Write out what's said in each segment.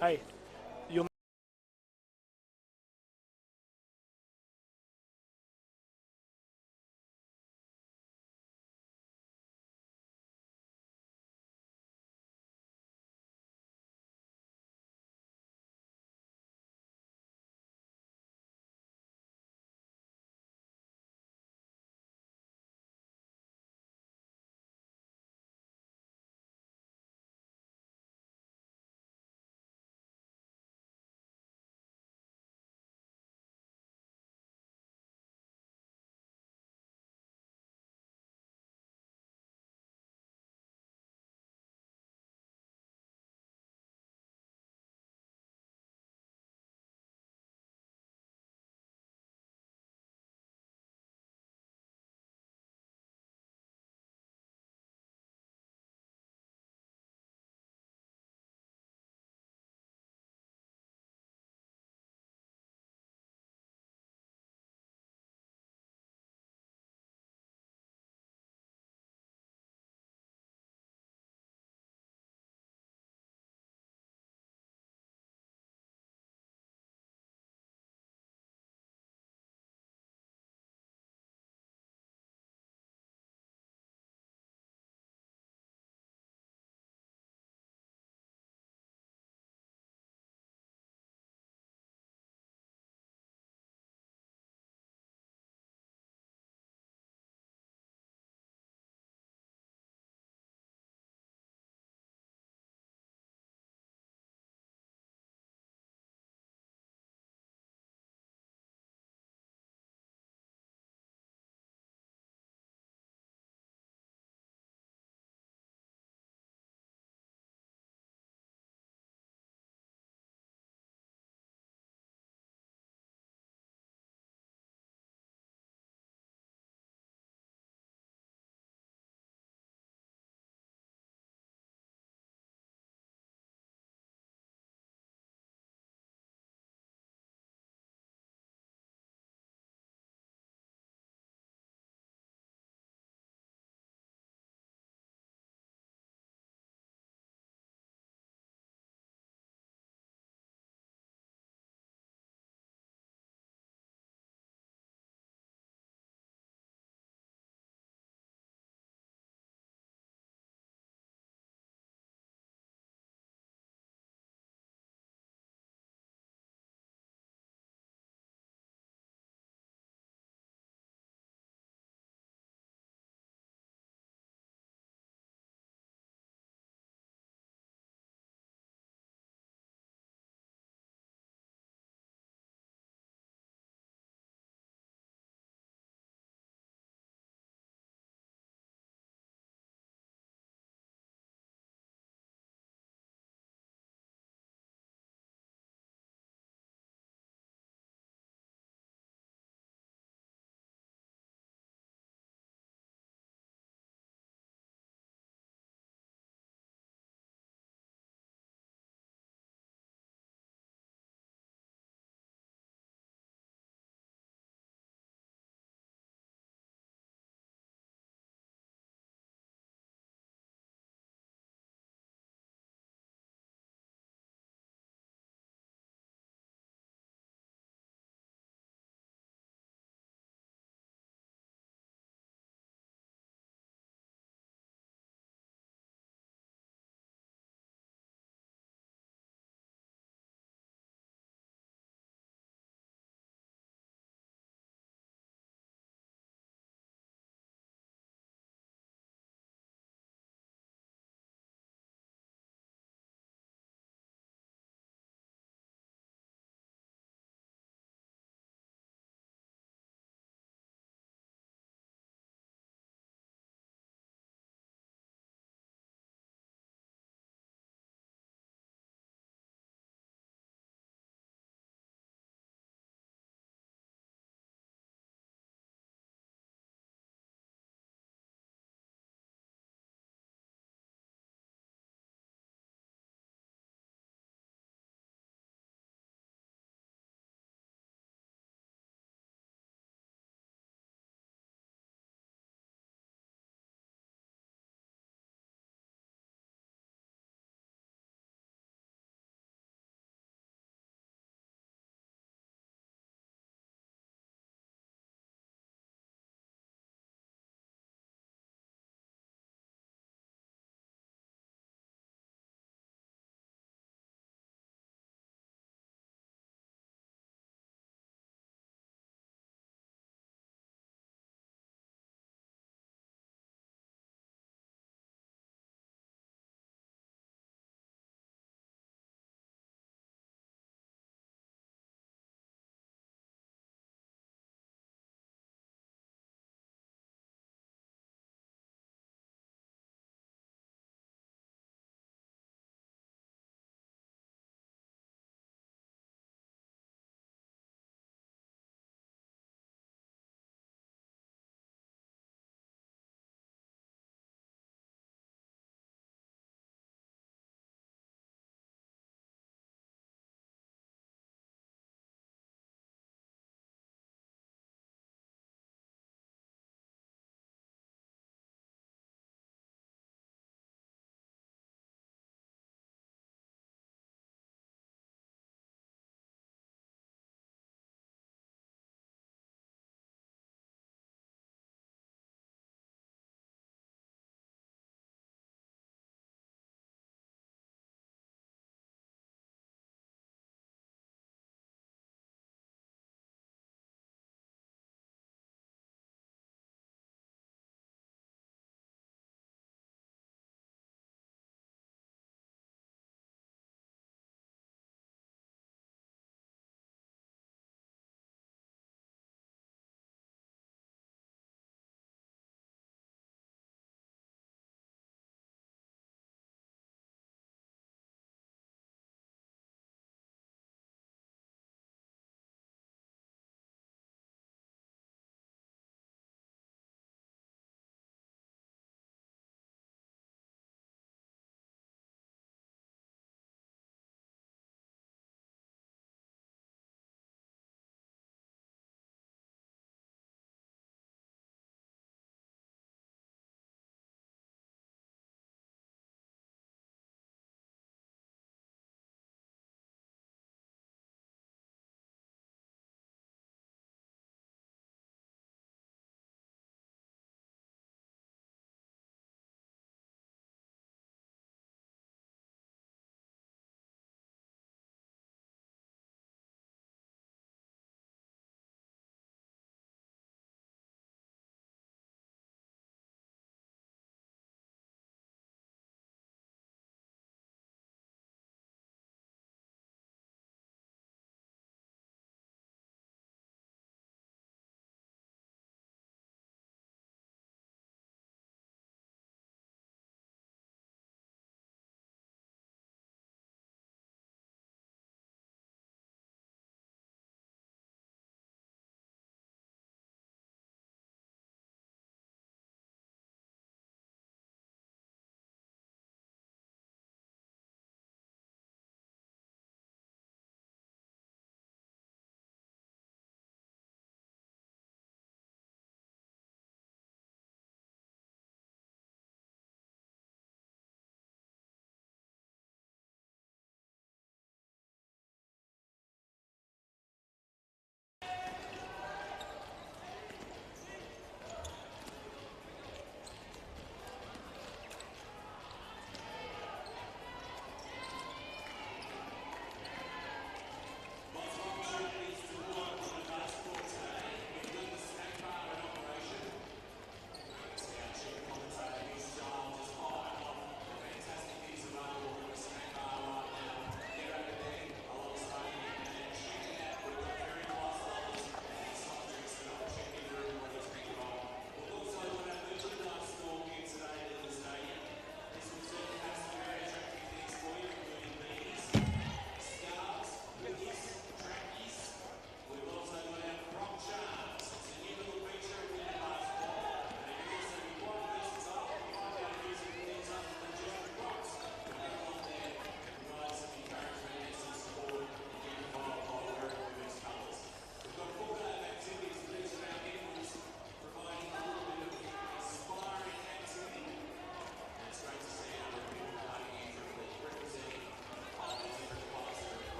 Hi, you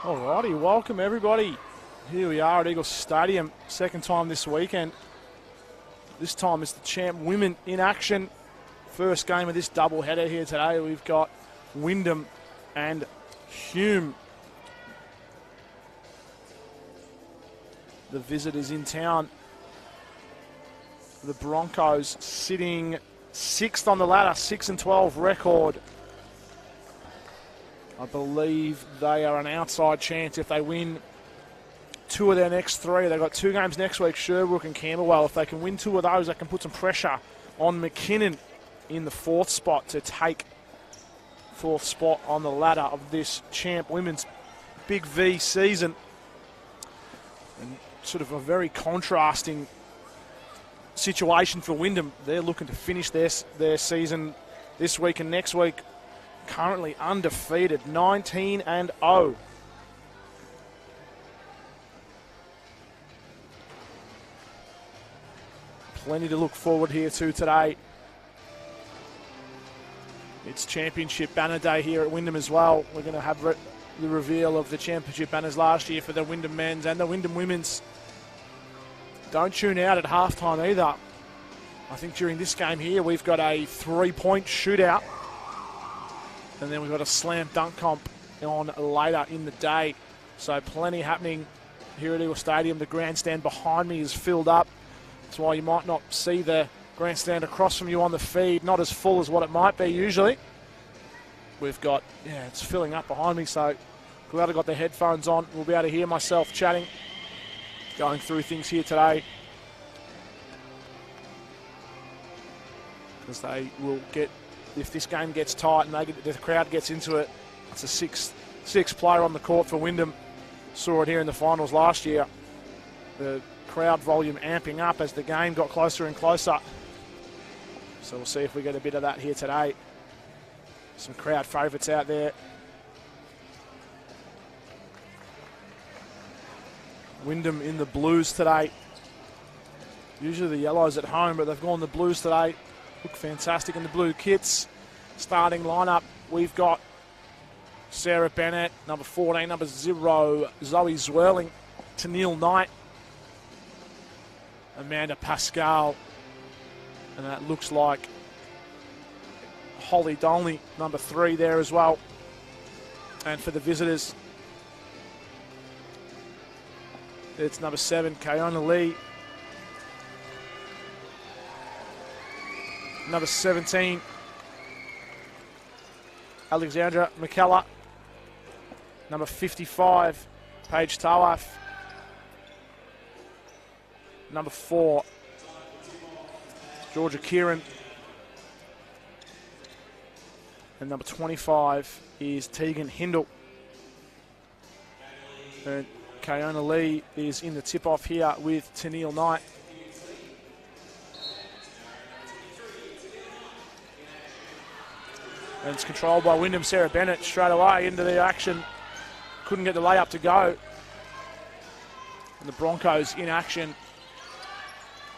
Alrighty, welcome everybody. Here we are at Eagle Stadium, second time this weekend. This time it's the champ women in action. First game of this double header here today. We've got Wyndham and Hume. The visitors in town. The Broncos sitting sixth on the ladder, 6-12 record. I believe they are an outside chance if they win two of their next three. They've got two games next week, Sherbrooke and Camberwell. If they can win two of those, they can put some pressure on McKinnon in the fourth spot to take fourth spot on the ladder of this champ women's BigV season. And sort of a very contrasting situation for Wyndham. They're looking to finish their season this week and next week. Currently undefeated, 19-0. Plenty to look forward here to today. It's championship banner day here at Wyndham as well. We're going to have the reveal of the championship banners last year for the Wyndham men's and the Wyndham women's. Don't tune out at halftime either. I think during this game here we've got a 3-point shootout. And then we've got a slam dunk comp on later in the day. So plenty happening here at Eagle Stadium. The grandstand behind me is filled up. That's why you might not see the grandstand across from you on the feed. Not as full as what it might be usually. We've got, it's filling up behind me. So glad I got the headphones on. We'll be able to hear myself chatting, going through things here today. Because they will get... If this game gets tight and the crowd gets into it, it's a sixth player on the court for Wyndham. Saw it here in the finals last year. The crowd volume amping up as the game got closer and closer. So we'll see if we get a bit of that here today. Some crowd favourites out there. Wyndham in the blues today. Usually the yellows at home, but they've gone the blues today. Look fantastic in the blue kits. Starting lineup, we've got Sarah Bennett, number 14, number 0, Zoe Zwirling, Tennille Knight, Amanda Pascal, and that looks like Holly Dolney, number 3 there as well. And for the visitors, it's number 7, Kayona Lee. Number 17, Alexandra McKellar. Number 55, Paige Tawaf. Number 4, Georgia Kieran. And number 25 is Tegan Hindle. And Kayona Lee is in the tip-off here with Tennille Knight. And it's controlled by Wyndham. Sarah Bennett straight away into the action. Couldn't get the layup to go. And the Broncos in action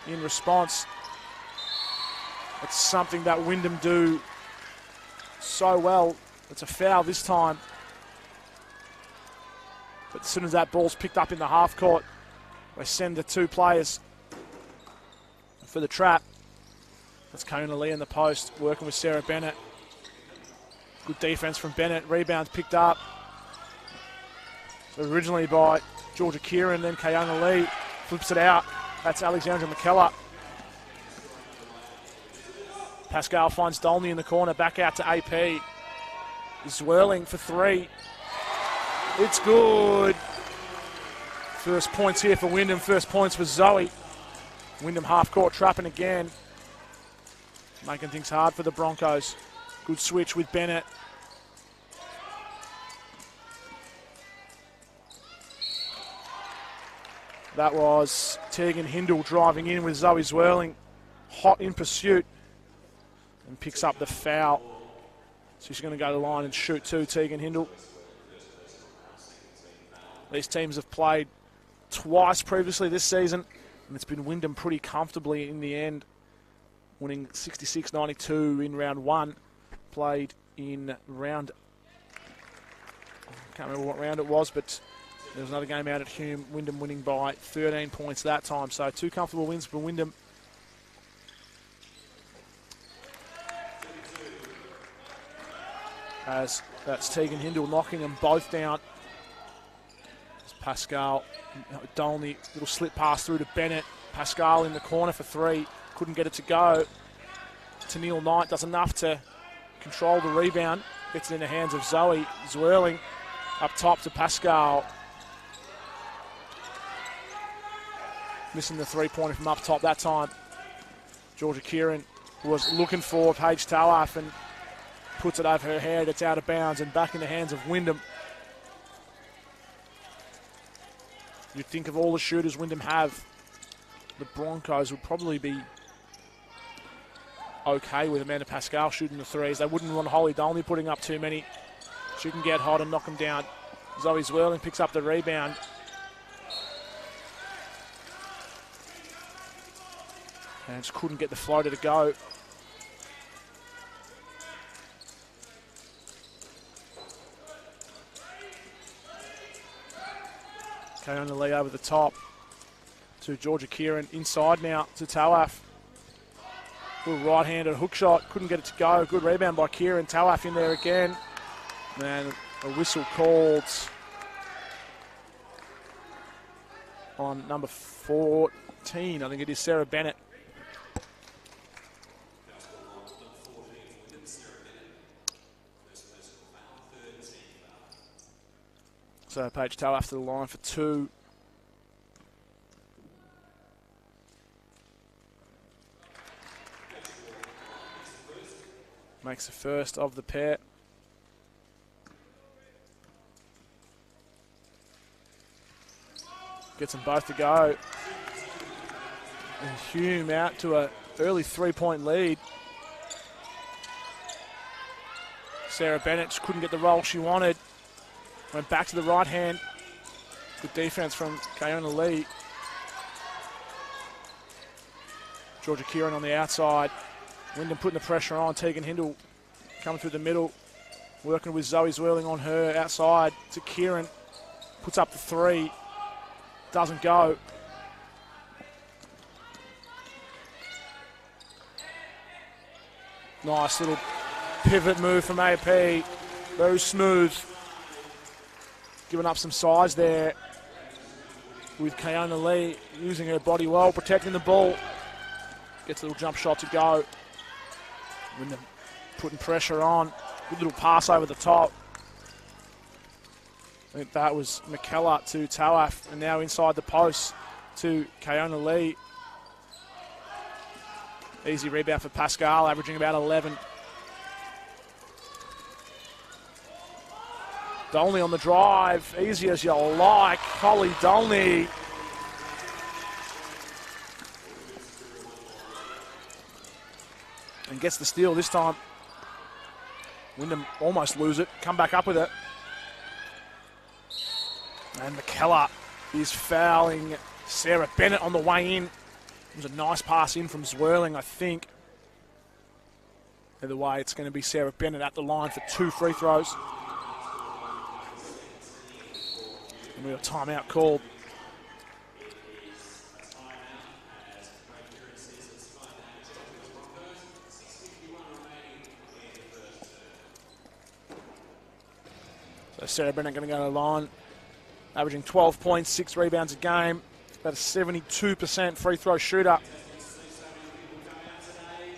in response. It's something that Wyndham do so well. It's a foul this time. But as soon as that ball's picked up in the half court, they send the two players for the trap. That's Kayona Lee in the post, working with Sarah Bennett. Good defense from Bennett. Rebounds picked up. So originally by Georgia Kieran, then Kayona Lee flips it out. That's Alexandra McKellar. Pascal finds Dolney in the corner. Back out to AP. Zwirling for 3. It's good. First points here for Wyndham. First points for Zoe. Wyndham half court trapping again. Making things hard for the Broncos. Good switch with Bennett. That was Tegan Hindle driving in with Zoe Zwirling. Hot in pursuit. And picks up the foul. So she's going to go to the line and shoot too, Tegan Hindle. These teams have played twice previously this season. And it's been Wyndham pretty comfortably in the end. Winning 66-92 in round 1. Played in round... Can't remember what round it was, but there was another game out at Hume. Wyndham winning by 13 points that time. So 2 comfortable wins for Wyndham. As that's Tegan Hindle knocking them both down. As Pascal Dolney, little slip pass through to Bennett. Pascal in the corner for 3. Couldn't get it to go. Tennille Knight does enough to control the rebound. Gets it in the hands of Zoe. Zwirling up top to Pascal. Missing the 3-pointer from up top that time. Georgia Kieran was looking for Paige Tawaf and puts it over her head. It's out of bounds and back in the hands of Wyndham. You'd think of all the shooters Wyndham have, the Broncos would probably be okay with Amanda Pascal shooting the threes. They wouldn't want Holly Dolney putting up too many. She can get hot and knock them down. Zoe Zwirling picks up the rebound. And just couldn't get the floater to go. Kayona Lee over the top to Georgia Kieran. Inside now to Tawaf. Little right-handed hook shot. Couldn't get it to go. Good rebound by Kieran. Tawaf in there again. And a whistle called on number 14. I think it is Sarah Bennett. So Paige Tawaf to the line for 2. Makes the first of the pair. Gets them both to go. And Hume out to an early 3-point lead. Sarah Bennett just couldn't get the roll she wanted. Went back to the right hand. Good defense from Kayona Lee. Georgia Kieran on the outside. Wyndham putting the pressure on. Tegan Hindle coming through the middle. Working with Zoe Zwirling on her outside to Kieran. Puts up the 3. Doesn't go. Nice little pivot move from AP. Very smooth. Giving up some size there with Kayona Lee using her body well, protecting the ball. Gets a little jump shot to go. Wyndham putting pressure on. Good little pass over the top. I think that was McKellar to Tawaf, and now inside the post to Kayona Lee. Easy rebound for Pascal, averaging about 11. Dolney on the drive, easy as you like. Holly Dolney. And gets the steal this time. Wyndham almost lose it, come back up with it. And McKellar is fouling Sarah Bennett on the way in. It was a nice pass in from Zwirling, I think. Either way, it's going to be Sarah Bennett at the line for 2 free throws. And we have a timeout called. So Sarah Bennett going to go to the line, averaging 12 points, 6 rebounds a game. About a 72% free throw shooter.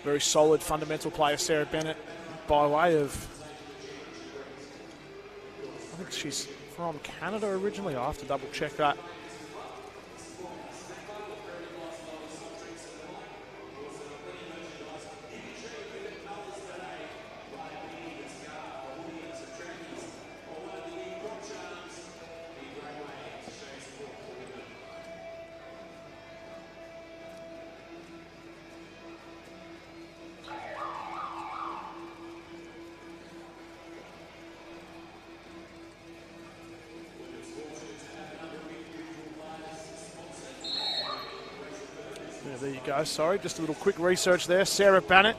Very solid fundamental player, Sarah Bennett, by way of, I think she's from Canada originally. I'll have to double check that. There you go, sorry, just a little quick research there. Sarah Bennett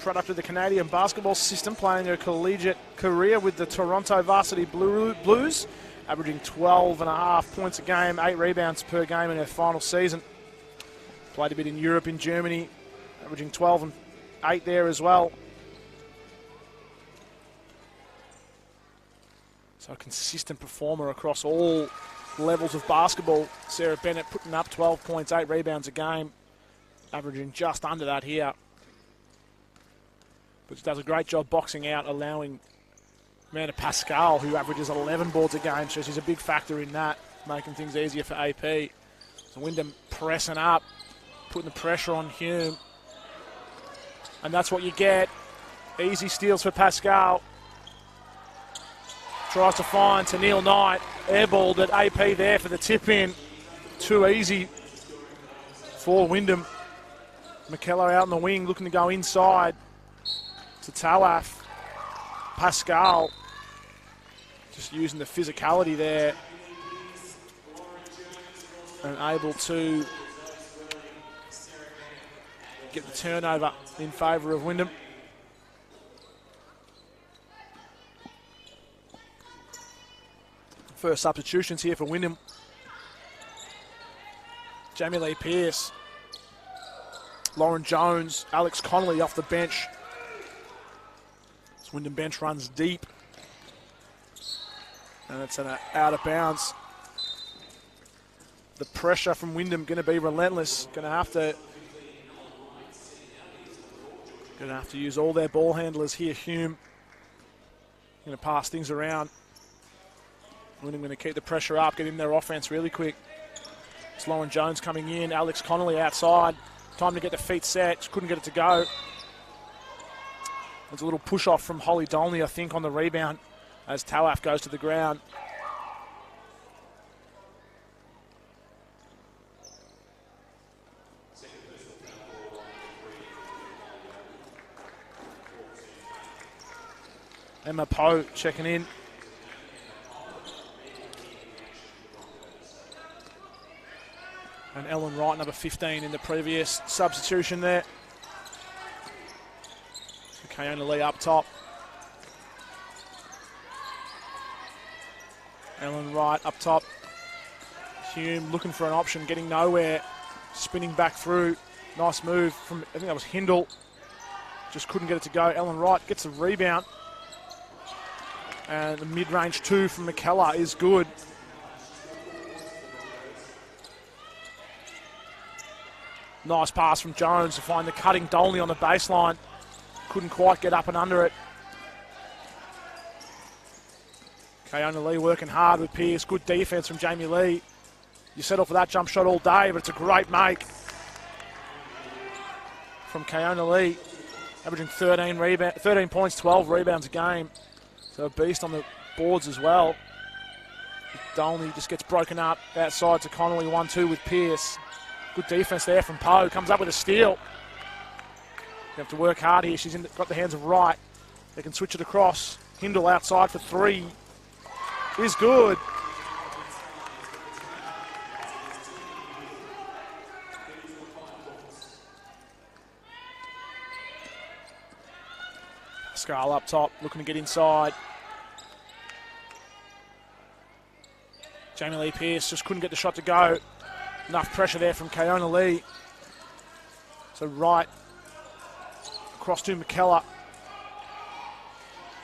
product of the Canadian basketball system, playing her collegiate career with the Toronto Varsity Blues, averaging 12.5 points a game, 8 rebounds per game in her final season. Played a bit in Europe, in Germany, averaging 12 and 8 there as well. So a consistent performer across all levels of basketball. Sarah Bennett putting up 12 points, 8 rebounds a game, averaging just under that here. But she does a great job boxing out, allowing Amanda Pascal, who averages 11 boards a game, so she's a big factor in that, making things easier for AP. So Wyndham pressing up, putting the pressure on Hume. And that's what you get. Easy steals for Pascal. Tries to find Tennille Knight. Airballed at AP there for the tip-in. Too easy for Wyndham. McKellar out in the wing, looking to go inside to Tawaf. Pascal just using the physicality there and able to get the turnover in favour of Wyndham. First substitutions here for Wyndham. Jamie Lee Pearce, Lauren Jones, Alex Connolly off the bench. This Wyndham bench runs deep. And it's an out of bounds. The pressure from Wyndham going to be relentless. Going to have to use all their ball handlers here. Hume going to pass things around. Wyndham going to keep the pressure up, get in their offense really quick. It's Lauren Jones coming in, Alex Connolly outside. Time to get the feet set, just couldn't get it to go. There's a little push off from Holly Dolney, I think, on the rebound as Tawaf goes to the ground. Emma Poe checking in. And Ellen Wright, number 15 in the previous substitution there. So Kayona Lee up top. Ellen Wright up top. Hume looking for an option, getting nowhere. Spinning back through. Nice move from, I think that was Hindle. Just couldn't get it to go. Ellen Wright gets a rebound. And the mid-range two from McKellar is good. Nice pass from Jones to find the cutting Dolney on the baseline. Couldn't quite get up and under it. Kayona Lee working hard with Pearce. Good defense from Jamie Lee. You settle for that jump shot all day, but it's a great make from Kayona Lee. Averaging 13 points, 12 rebounds a game. So a beast on the boards as well. Dolney just gets broken up outside to Connolly, 1-2 with Pearce. Good defense there from Poe. Comes up with a steal. You have to work hard here. She's got the hands of Wright. They can switch it across. Hindle outside for 3. Is good. Pascal up top, looking to get inside. Jamie Lee Pearce just couldn't get the shot to go. Enough pressure there from Kayona Lee. So Wright across to McKellar.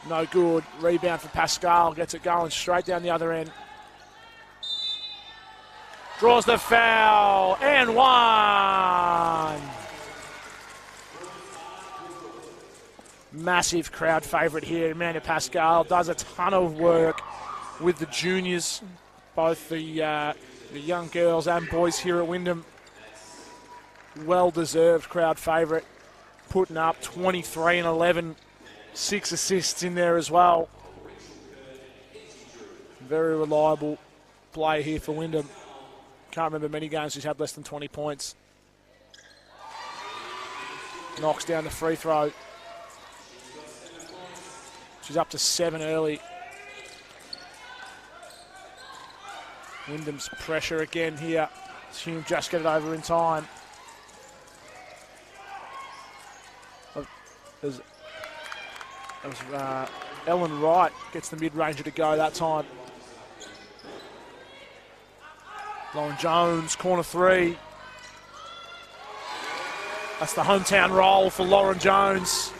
No good. Rebound for Pascal. Gets it going straight down the other end. Draws the foul. And 1. Massive crowd favourite here. Amanda Pascal does a ton of work with the juniors. Both the young girls and boys here at Wyndham. Well-deserved crowd favourite. Putting up 23 and 11. 6 assists in there as well. Very reliable play here for Wyndham. Can't remember many games she's had less than 20 points. Knocks down the free throw. She's up to 7 early. Wyndham's pressure again here. Hume just get it over in time. As Ellen Wright gets the mid-ranger to go that time. Lauren Jones, corner three. That's the hometown roll for Lauren Jones.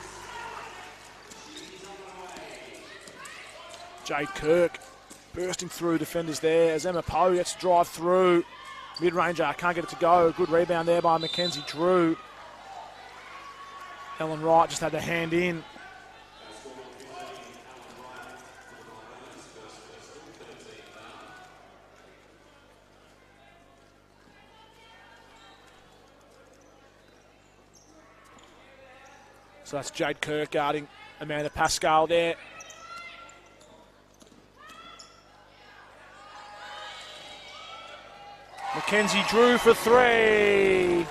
Jade Kirk bursting through defenders there as Emma Poe gets to drive through. Mid-ranger can't get it to go. Good rebound there by Mackenzie Drew. Ellen Wright just had the hand in. So that's Jade Kirk guarding Amanda Pascal there. Mackenzie Drew for three.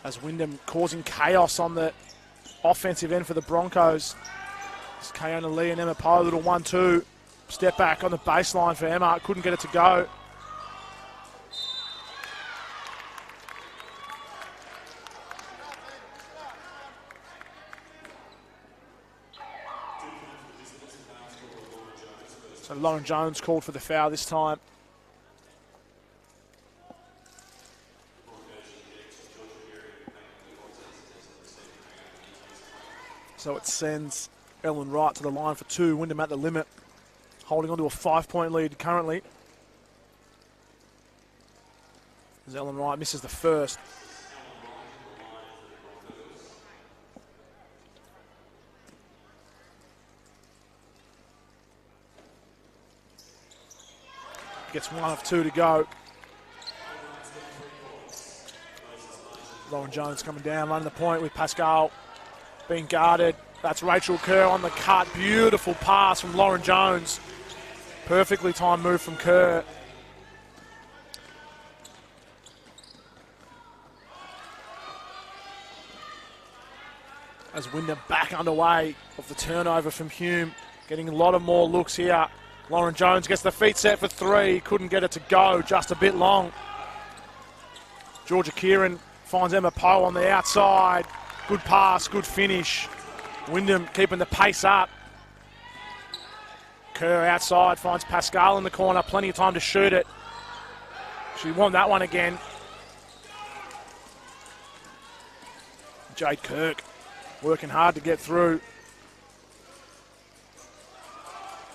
As Wyndham causing chaos on the offensive end for the Broncos. It's Kayona Lee and Emma Poe, little 1-2. Step back on the baseline for Emma. Couldn't get it to go. So Lauren Jones called for the foul this time. So it sends Ellen Wright to the line for two. Wyndham at the limit, holding on to a 5-point lead currently. As Ellen Wright misses the first. Gets one of two to go. Lauren Jones coming down, running the point with Pascal being guarded. That's Rachel Kerr on the cut. Beautiful pass from Lauren Jones. Perfectly timed move from Kerr. As Wyndham back underway of the turnover from Hume. Getting a lot of more looks here. Lauren Jones gets the feet set for three. Couldn't get it to go, just a bit long. Georgia Kieran finds Emma Poe on the outside. Good pass, good finish. Wyndham keeping the pace up. Kerr outside finds Pascal in the corner. Plenty of time to shoot it. She won that one again. Jade Kirk working hard to get through.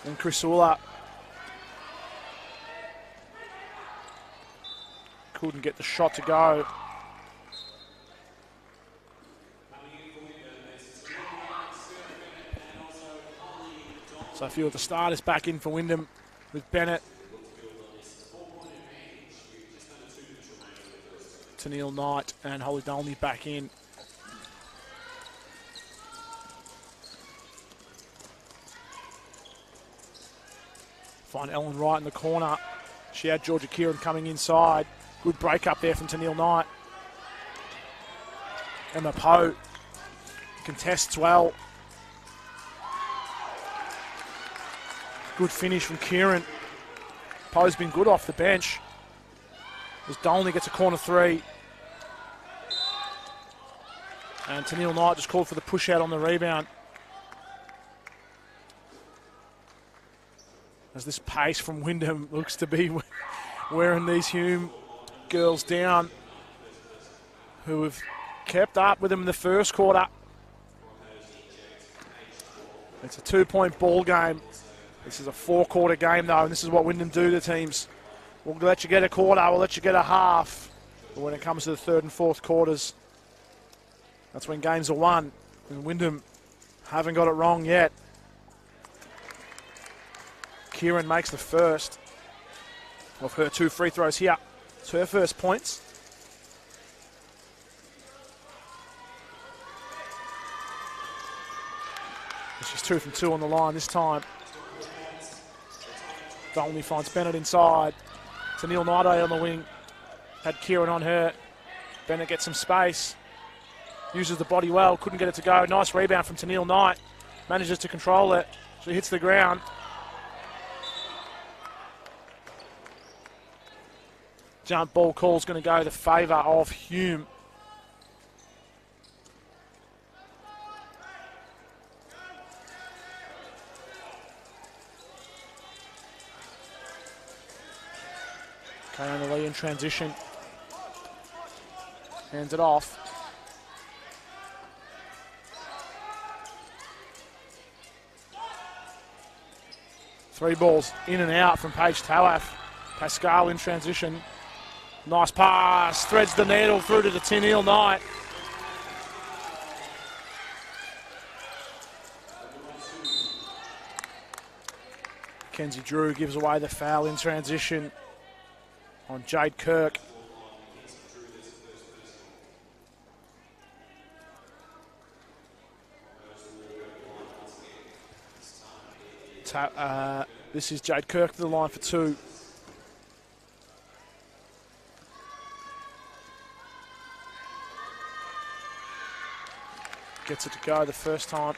And Chrysula couldn't get the shot to go. So a few of the starters back in for Wyndham with Bennett, Tennille Knight and Holly Dolney back in. Find Ellen Wright in the corner. She had Georgia Kieran coming inside. Good break up there from Tennille Knight. Emma Poe contests well. Good finish from Kieran. Poe's been good off the bench. As Dolney gets a corner three. And Tennille Knight just called for the push out on the rebound. As this pace from Wyndham looks to be wearing these Hume girls down, who have kept up with them in the first quarter. It's a 2-point ball game. This is a 4-quarter game though, and this is what Wyndham do to teams. We'll let you get a quarter, we'll let you get a half. But when it comes to the third and fourth quarters, that's when games are won. And Wyndham haven't got it wrong yet. Kieran makes the first of her 2 free throws here. It's her first points. And she's 2 from 2 on the line this time. Dolney finds Bennett inside. Tennille Knight on the wing. Had Kieran on her. Bennett gets some space. Uses the body well. Couldn't get it to go. Nice rebound from Tennille Knight. Manages to control it. She hits the ground. jump ball call's going to go the favour of Hume. Lee in transition. Hands it off. Three balls in and out from Paige Tawaf. Pascal in transition. Nice pass. Threads the needle through to the Tin Eel Knight. Kenzie Drew gives away the foul in transition on Jade Kirk. This is Jade Kirk to the line for two. Gets it to go the first time.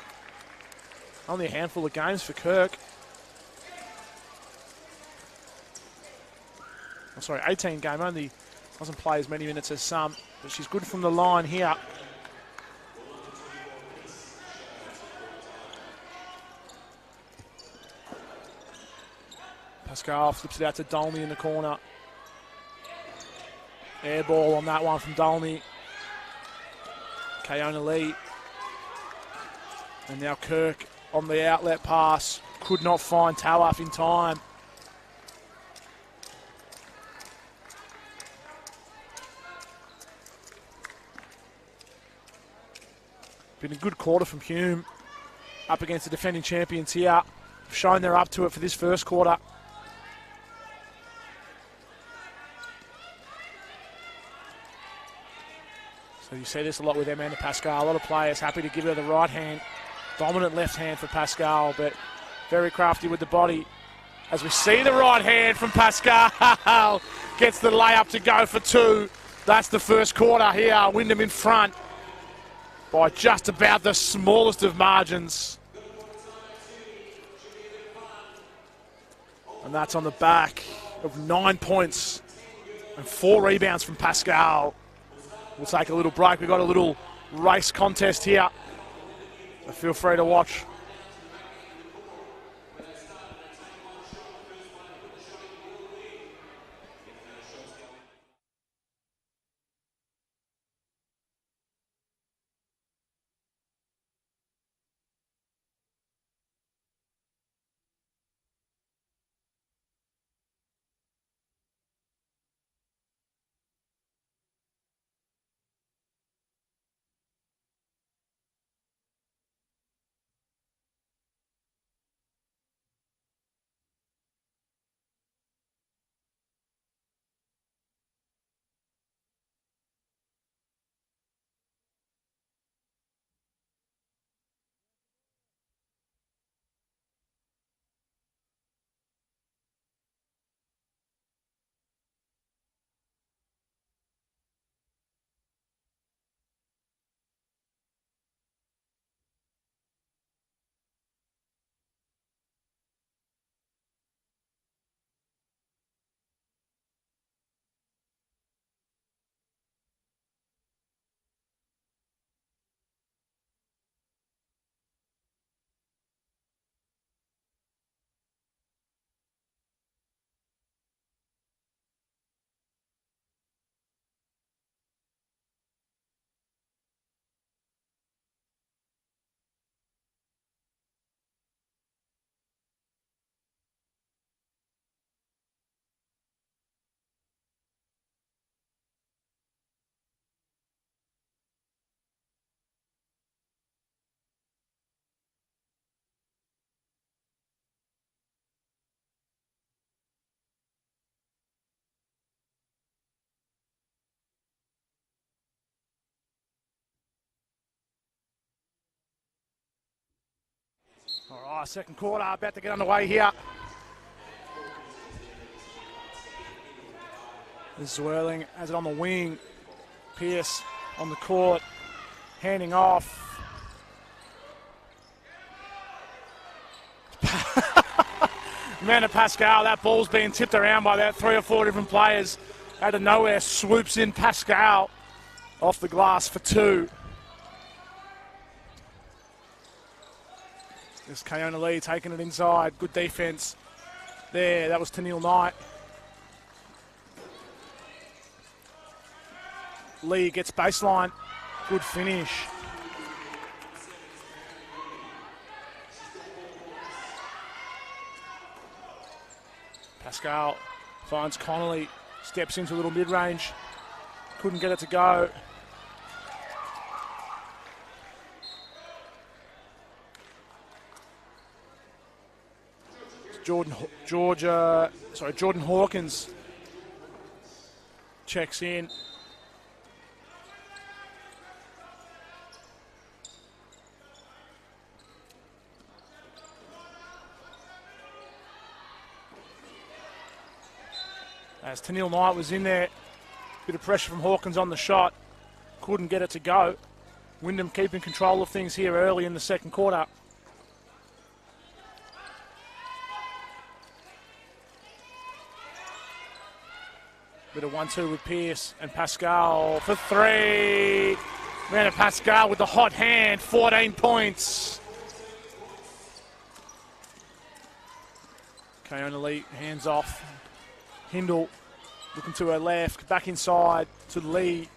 Only a handful of games for Kirk. Oh, sorry, 18 game, only doesn't play as many minutes as some, but she's good from the line here. Pascal flips it out to Dolmy in the corner. Air ball on that one from Dolmy. Kayona Lee. And now Kirk on the outlet pass. Could not find Tawaf in time. Been a good quarter from Hume. Up against the defending champions here. Shown they're up to it for this first quarter. So you see this a lot with Amanda Pascal. A lot of players happy to give her the right hand. Dominant left hand for Pascal, but very crafty with the body. As we see the right hand from Pascal. Gets the layup to go for two. That's the first quarter here. Wyndham in front by just about the smallest of margins. And that's on the back of 9 points and 4 rebounds from Pascal. We'll take a little break. We've got a little race contest here. So feel free to watch. All right, second quarter about to get underway here. Zwirling has it on the wing. Pearce on the court, handing off. Amanda Pascal, that ball's being tipped around by about 3 or 4 different players Out of nowhere, swoops in Pascal off the glass for 2. There's Keona Lee taking it inside. Good defence there. That was Tennille Knight. Lee gets baseline. Good finish. Pascal finds Connolly. Steps into a little mid-range. Couldn't get it to go. Jordan Hawkins checks in. As Tennille Knight was in there, bit of pressure from Hawkins on the shot, couldn't get it to go. Wyndham keeping control of things here early in the second quarter. Bit of 1-2 with Pearce and Pascal for 3. Man, Pascal with the hot hand, 14 points. Keona Lee hands off. Hindle looking to her left, back inside to Lee.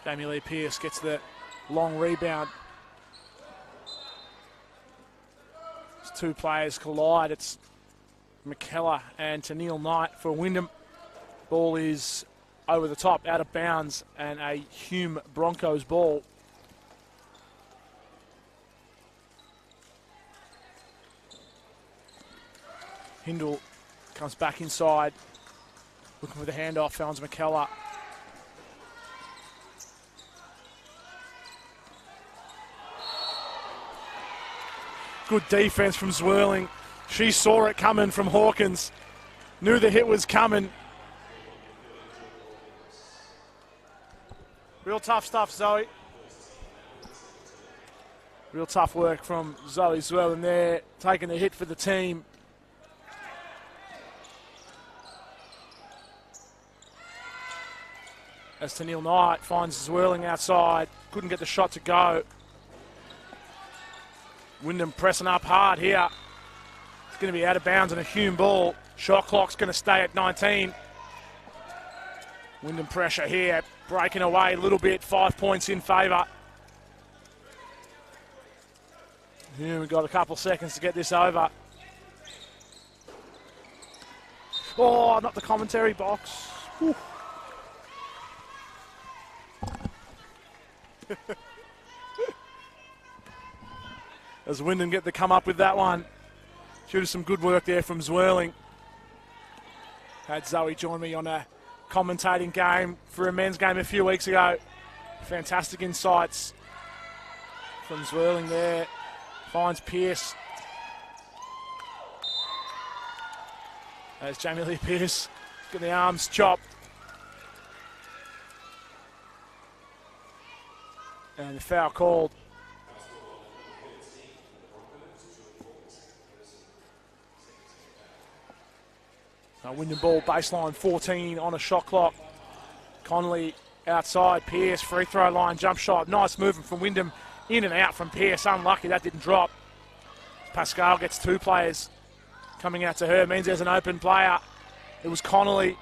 Jamie Lee Pearce gets the long rebound. As 2 players collide, it's McKellar and Tennille Knight for Wyndham. Ball is over the top, out of bounds, and a Hume Broncos ball. Hindle comes back inside, looking for the handoff, finds McKellar. Good defense from Zwirling. She saw it coming from Hawkins, knew the hit was coming. Real tough stuff, Zoe. Real tough work from Zoe Zwirling there, taking the hit for the team. As Tennille Knight finds Zwirling outside. Couldn't get the shot to go. Wyndham pressing up hard here. It's going to be out of bounds and a Hume ball. Shot clock's going to stay at 19. Wyndham pressure here, breaking away a little bit. 5 points in favour. Hume, we've got a couple of seconds to get this over. Oh, not the commentary box. Whew. As Wyndham get to come up with that one. Should have some good work there from Zwirling. Had Zoe join me on a commentating game for a men's game a few weeks ago. Fantastic insights from Zwirling there. Finds Pearce. As Jamie Lee Pearce got the arms chopped. And the foul called. Wyndham ball, baseline 14 on a shot clock. Connolly outside, Pearce, free throw line, jump shot. Nice movement from Wyndham, in and out from Pearce. Unlucky that didn't drop. Pascal gets 2 players coming out to her. Means there's an open player. It was Connolly.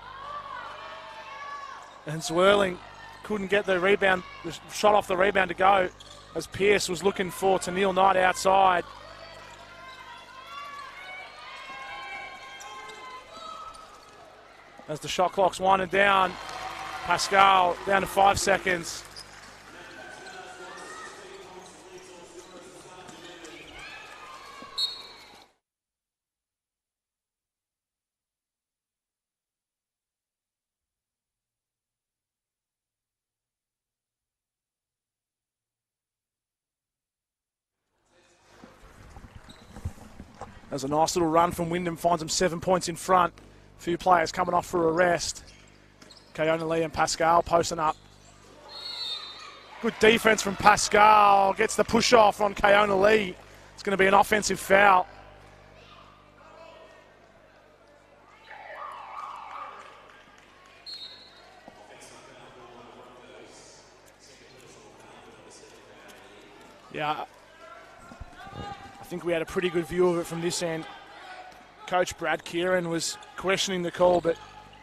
And Zwirling couldn't get the rebound, the shot off the rebound to go, as Pearce was looking for Tennille Knight outside. As the shot clock's winding down, Pascal down to 5 seconds. There's a nice little run from Wyndham, finds them 7 points in front. A few players coming off for a rest. Keona Lee and Pascal posting up. Good defense from Pascal. Gets the push off on Keona Lee. It's going to be an offensive foul. Yeah, I think we had a pretty good view of it from this end. Coach Brad Kieran was questioning the call, but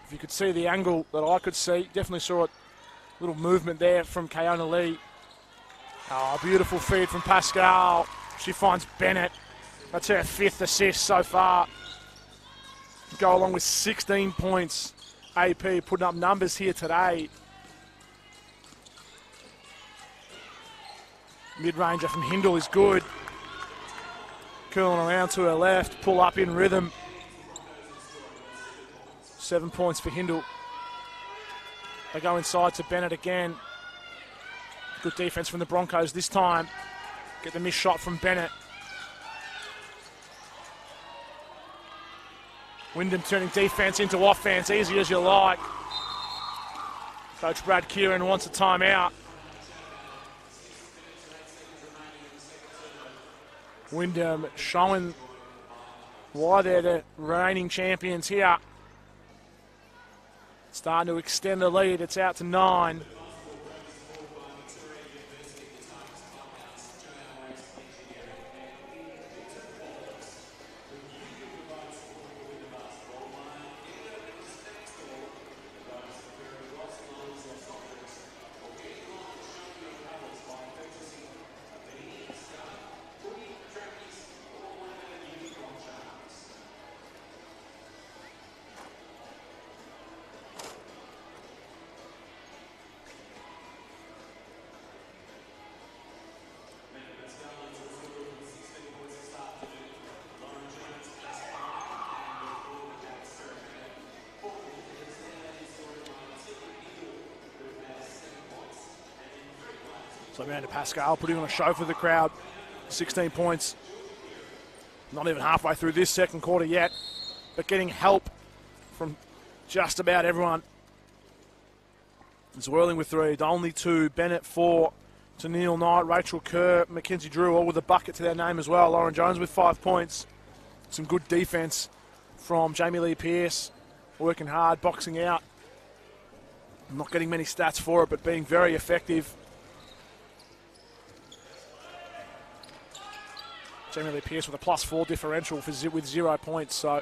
if you could see the angle that I could see, definitely saw a little movement there from Keona Lee. Oh, beautiful feed from Pascal. She finds Bennett. That's her 5th assist so far. Go along with 16 points. AP putting up numbers here today. Mid-ranger from Hindle is good. Curling around to her left, pull up in rhythm. 7 points for Hindle. They go inside to Bennett again. Good defense from the Broncos this time. Get the missed shot from Bennett. Wyndham turning defense into offense, easy as you like. Coach Brad Kieran wants a timeout. Wyndham showing why they're the reigning champions here. Starting to extend the lead, it's out to 9. So Amanda Pascal putting on a show for the crowd. 16 points. Not even halfway through this second quarter yet, but getting help from just about everyone. Zwirling with 3, only 2, Bennett 4, Tennille Knight, Rachel Kerr, Mackenzie Drew, all with a bucket to their name as well. Lauren Jones with 5 points. Some good defense from Jamie Lee Pearce, working hard, boxing out. Not getting many stats for it, but being very effective. Jamie Lee Pearce with a +4 differential with 0 points, so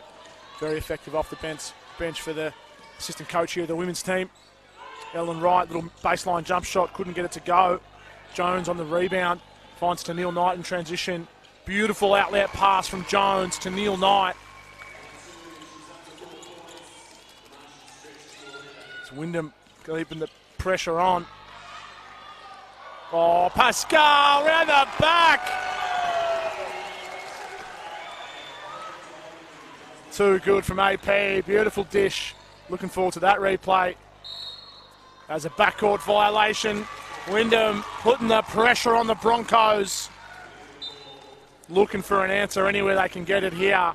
very effective off the bench for the assistant coach here, the women's team. Ellen Wright, little baseline jump shot, couldn't get it to go. Jones on the rebound, finds Tennille Knight in transition. Beautiful outlet pass from Jones to Tennille Knight. It's Wyndham keeping the pressure on. Oh, Pascal around the back. Too good from AP. Beautiful dish. Looking forward to that replay. As a backcourt violation. Wyndham putting the pressure on the Broncos. Looking for an answer anywhere they can get it here.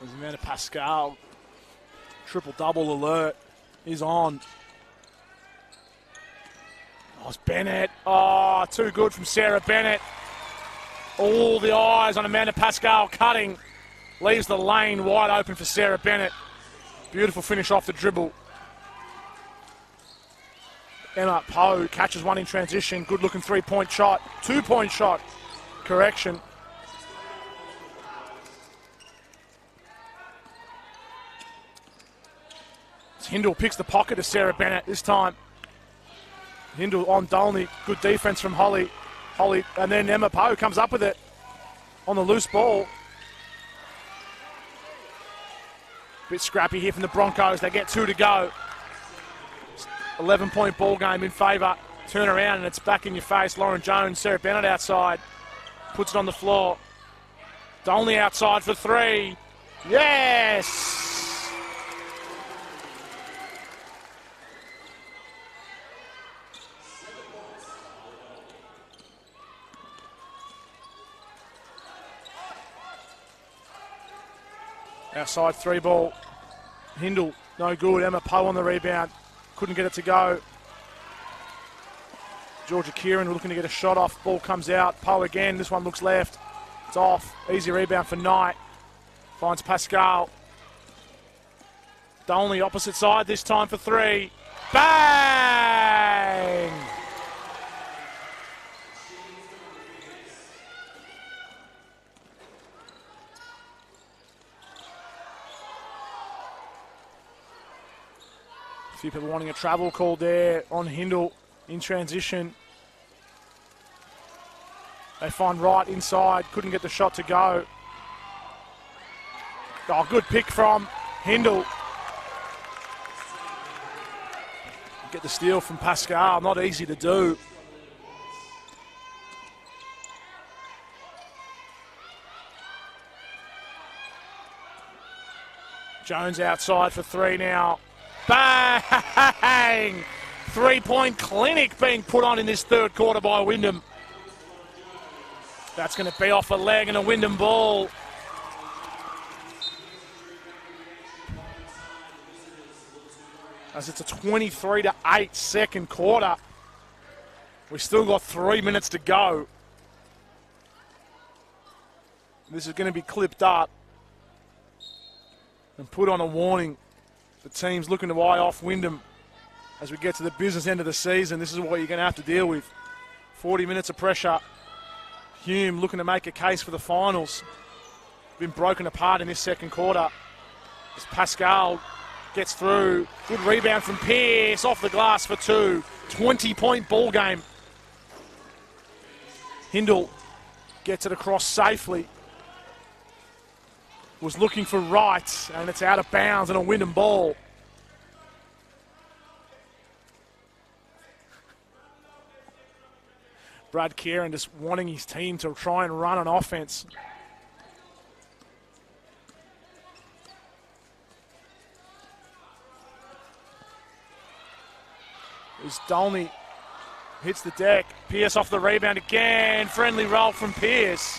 There's Amanda Pascal. Triple-double alert is on. Oh, it's Bennett. Oh, too good from Sarah Bennett. All the eyes on Amanda Pascal cutting. Leaves the lane wide open for Sarah Bennett. Beautiful finish off the dribble. Emma Poe catches one in transition. Good-looking 3-point shot. 2-point shot. Correction. Hindle picks the pocket of Sarah Bennett this time. Hindle on Dolney. Good defense from Holly. And then Emma Poe comes up with it on the loose ball. Bit scrappy here from the Broncos. They get 2 to go. 11-point ball game in favour. Turn around and it's back in your face. Lauren Jones, Sarah Bennett outside. Puts it on the floor. Dolney outside for 3. Yes! Outside 3 ball. Hindle, no good. Emma Poe on the rebound. Couldn't get it to go. Georgia Kieran looking to get a shot off. Ball comes out. Poe again. This one looks left. It's off. Easy rebound for Knight. Finds Pascal. Dolney opposite side this time for three. Bang! A few people wanting a travel call there on Hindle in transition. They find Wright inside, couldn't get the shot to go. Oh, good pick from Hindle. Get the steal from Pascal, not easy to do. Jones outside for three now. Bang! Three-point clinic being put on in this third quarter by Wyndham. That's going to be off a leg and a Wyndham ball. As it's a 23-8 second quarter. We've still got 3 minutes to go. This is going to be clipped up and put on a warning. The team's looking to eye off Wyndham as we get to the business end of the season. This is what you're going to have to deal with. 40 minutes of pressure. Hume looking to make a case for the finals. Been broken apart in this second quarter. As Pascal gets through. Good rebound from Pearce off the glass for two. 20-point ball game. Hindle gets it across safely. Was looking for Wright, and it's out of bounds and a Wyndham ball. Brad Kieran just wanting his team to try and run an offense. As Dolney hits the deck. Pearce off the rebound again. Friendly roll from Pearce.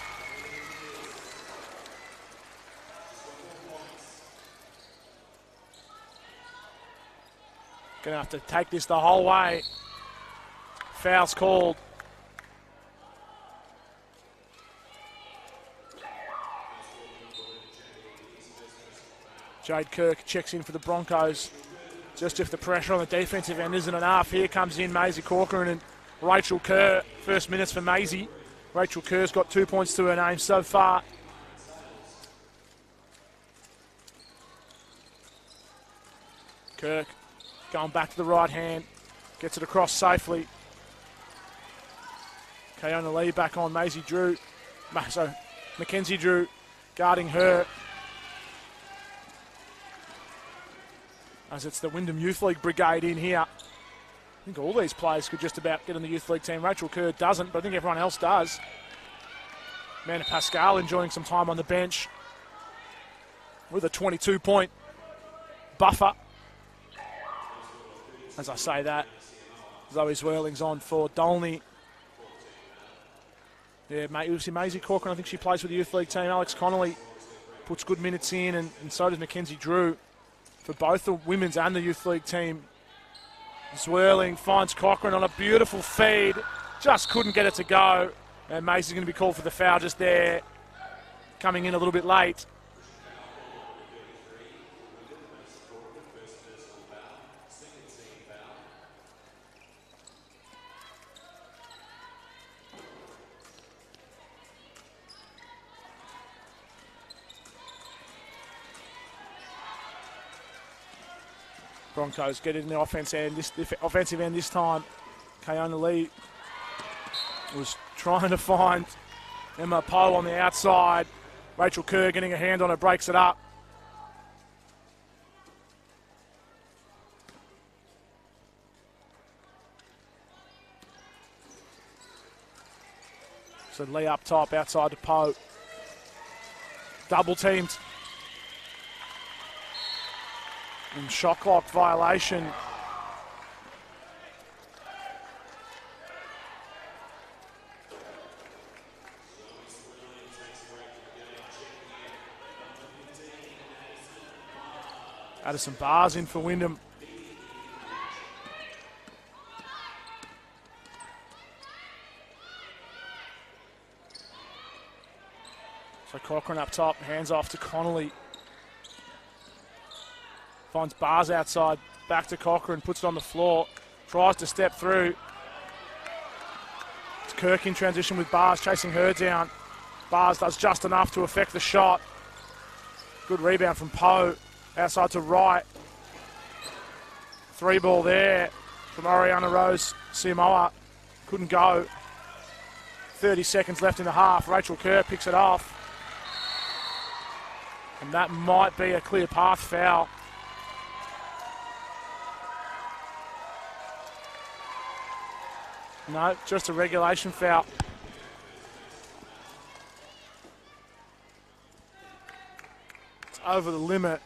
Gonna have to take this the whole way. Foul's called. Jade Kirk checks in for the Broncos. Just if the pressure on the defensive end isn't enough, here comes in Maisie Corcoran and Rachel Kerr. First minutes for Maisie. Rachel Kerr's got 2 points to her name so far. Kirk going back to the right hand. Gets it across safely. Kayona Lee back on Maisie Drew. So Mackenzie Drew guarding her. As it's the Wyndham Youth League brigade in here. I think all these players could just about get in the Youth League team. Rachel Kerr doesn't, but I think everyone else does. Amanda Pascal enjoying some time on the bench with a 22-point buffer. As I say that, Zoe Zwirling's on for Dolney. Yeah, Maisie Corcoran, I think she plays with the Youth League team. Alex Connolly puts good minutes in, and so does Mackenzie Drew for both the women's and the Youth League team. Zwirling finds Cochran on a beautiful feed. Just couldn't get it to go. And Macy's going to be called for the foul just there. Coming in a little bit late. Broncos get it in the offensive end this time. Kayona Lee was trying to find Emma Poe on the outside. Rachel Kerr getting a hand on it, breaks it up. So Lee up top, outside to Poe. Double teamed. And shot clock violation. Addison Barr's in for Wyndham. So Cochrane up top, hands off to Connolly. Finds Bars outside, back to Cochrane, puts it on the floor, tries to step through. It's Kirk in transition with Bars, chasing her down. Bars does just enough to affect the shot. Good rebound from Poe, outside to Wright. 3-ball there from Oriana Rose Siamoa. Couldn't go. 30 seconds left in the half. Rachel Kerr picks it off. And that might be a clear path foul. No, just a regulation foul. It's over the limit.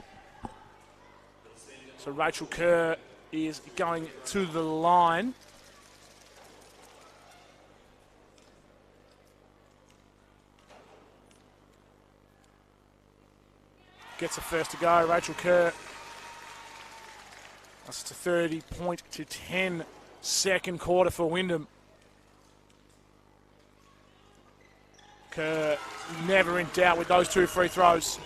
So Rachel Kerr is going to the line. Gets the first to go, Rachel Kerr. That's a 30-point to 10 second quarter for Wyndham. Kerr never in doubt with those 2 free throws.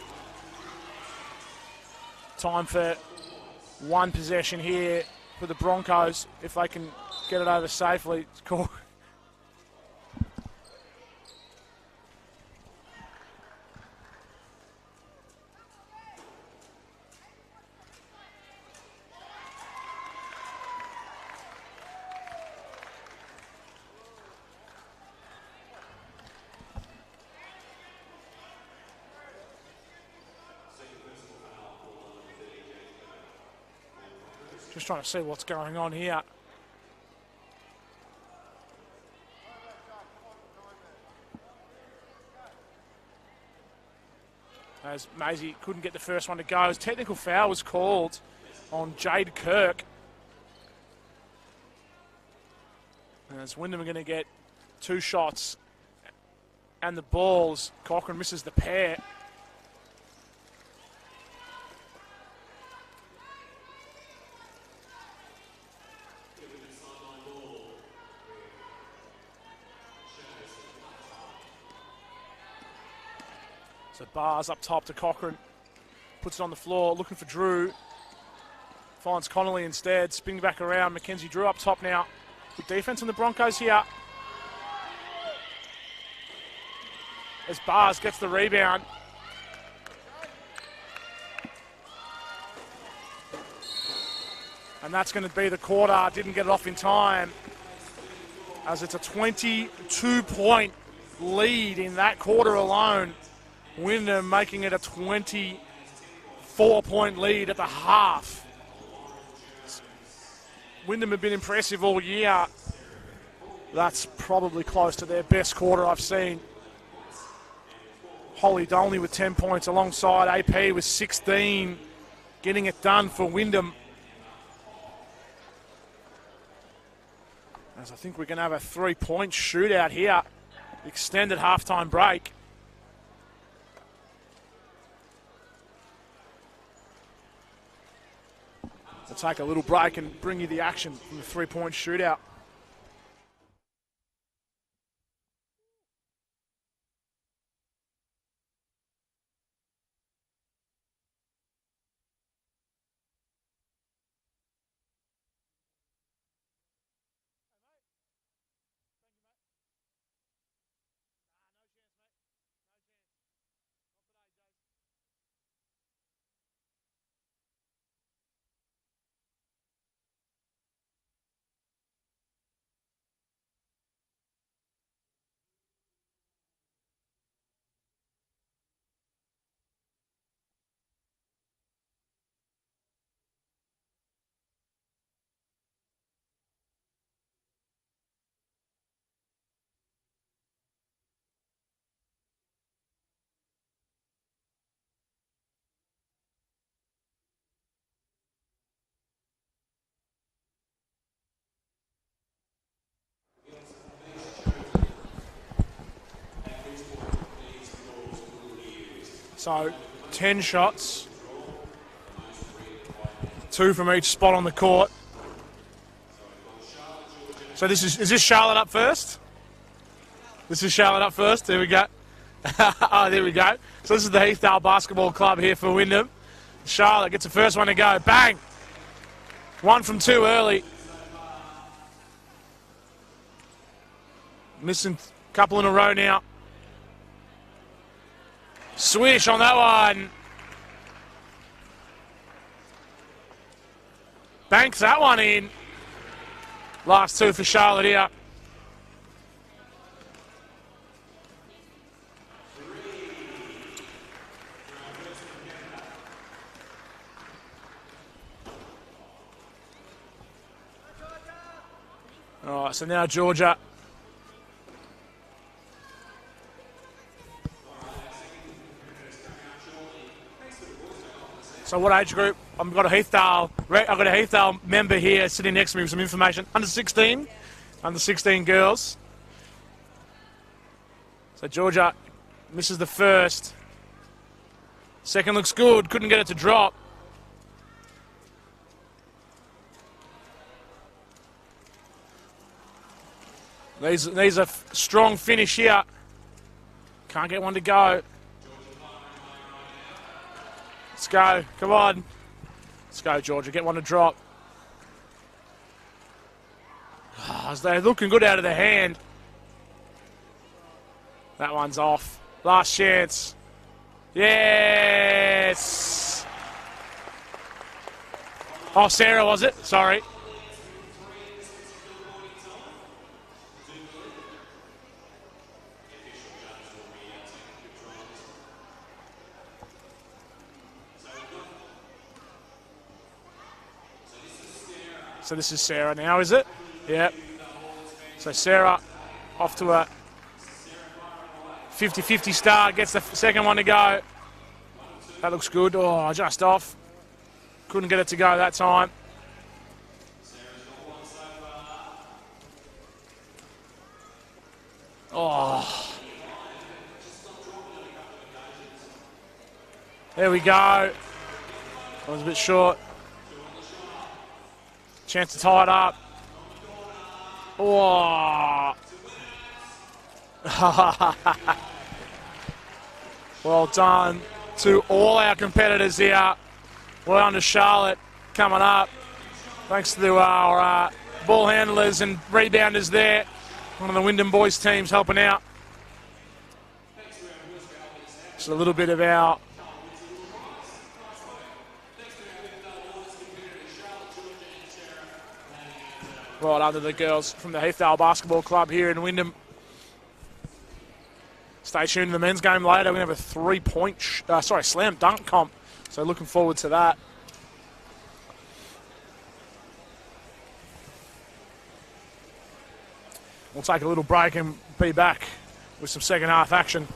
Time for one possession here for the Broncos, if they can get it over safely. It's cool. Just trying to see what's going on here. As Maisie couldn't get the first one to go. As technical foul was called on Jade Kirk. And as Wyndham are going to get 2 shots and the balls, Cochrane misses the pair. So Bars up top to Cochrane. Puts it on the floor, looking for Drew. Finds Connolly instead. Spinning back around. Mackenzie Drew up top now. Good defense on the Broncos here. As Bars gets the rebound. And that's going to be the quarter. Didn't get it off in time. As it's a 22-point lead in that quarter alone. Wyndham making it a 24-point lead at the half. Wyndham have been impressive all year. That's probably close to their best quarter I've seen. Holly Dolney with 10 points alongside AP with 16. Getting it done for Wyndham. As I think we're going to have a 3-point shootout here. Extended halftime break. We'll take a little break and bring you the action from the 3-point shootout. So 10 shots, 2 from each spot on the court. So is this Charlotte up first? This is Charlotte up first. There we go. Oh, there we go. So this is the Heathdale Basketball Club here for Wyndham. Charlotte gets the first one to go. Bang! 1 from 2 early. Missing a couple in a row now. Swish on that one. Banks that one in. Last 2 for Charlotte here. All right, so now Georgia. So what age group? I've got a Heathdale member here sitting next to me with some information. Under 16 girls. So Georgia misses the first. Second looks good. Couldn't get it to drop. These are strong finish here. Can't get one to go. Let's go. Come on. Let's go, Georgia. Get one to drop. Oh, they're looking good out of the hand. That one's off. Last chance. Yes. Oh, Sarah, was it? Sorry. So this is Sarah now, is it? Yep. So Sarah off to a 50-50 start, gets the second one to go. That looks good. Oh, just off. Couldn't get it to go that time. Oh. There we go. That was a bit short. Chance to tie it up. Oh. Well done to all our competitors here. Well done to Charlotte coming up. Thanks to our ball handlers and rebounders there. One of the Wyndham boys teams helping out. Just a little bit of our right under the girls from the Heathdale Basketball Club here in Wyndham. Stay tuned to the men's game later. We're going to have a slam dunk comp. So looking forward to that. We'll take a little break and be back with some second half action.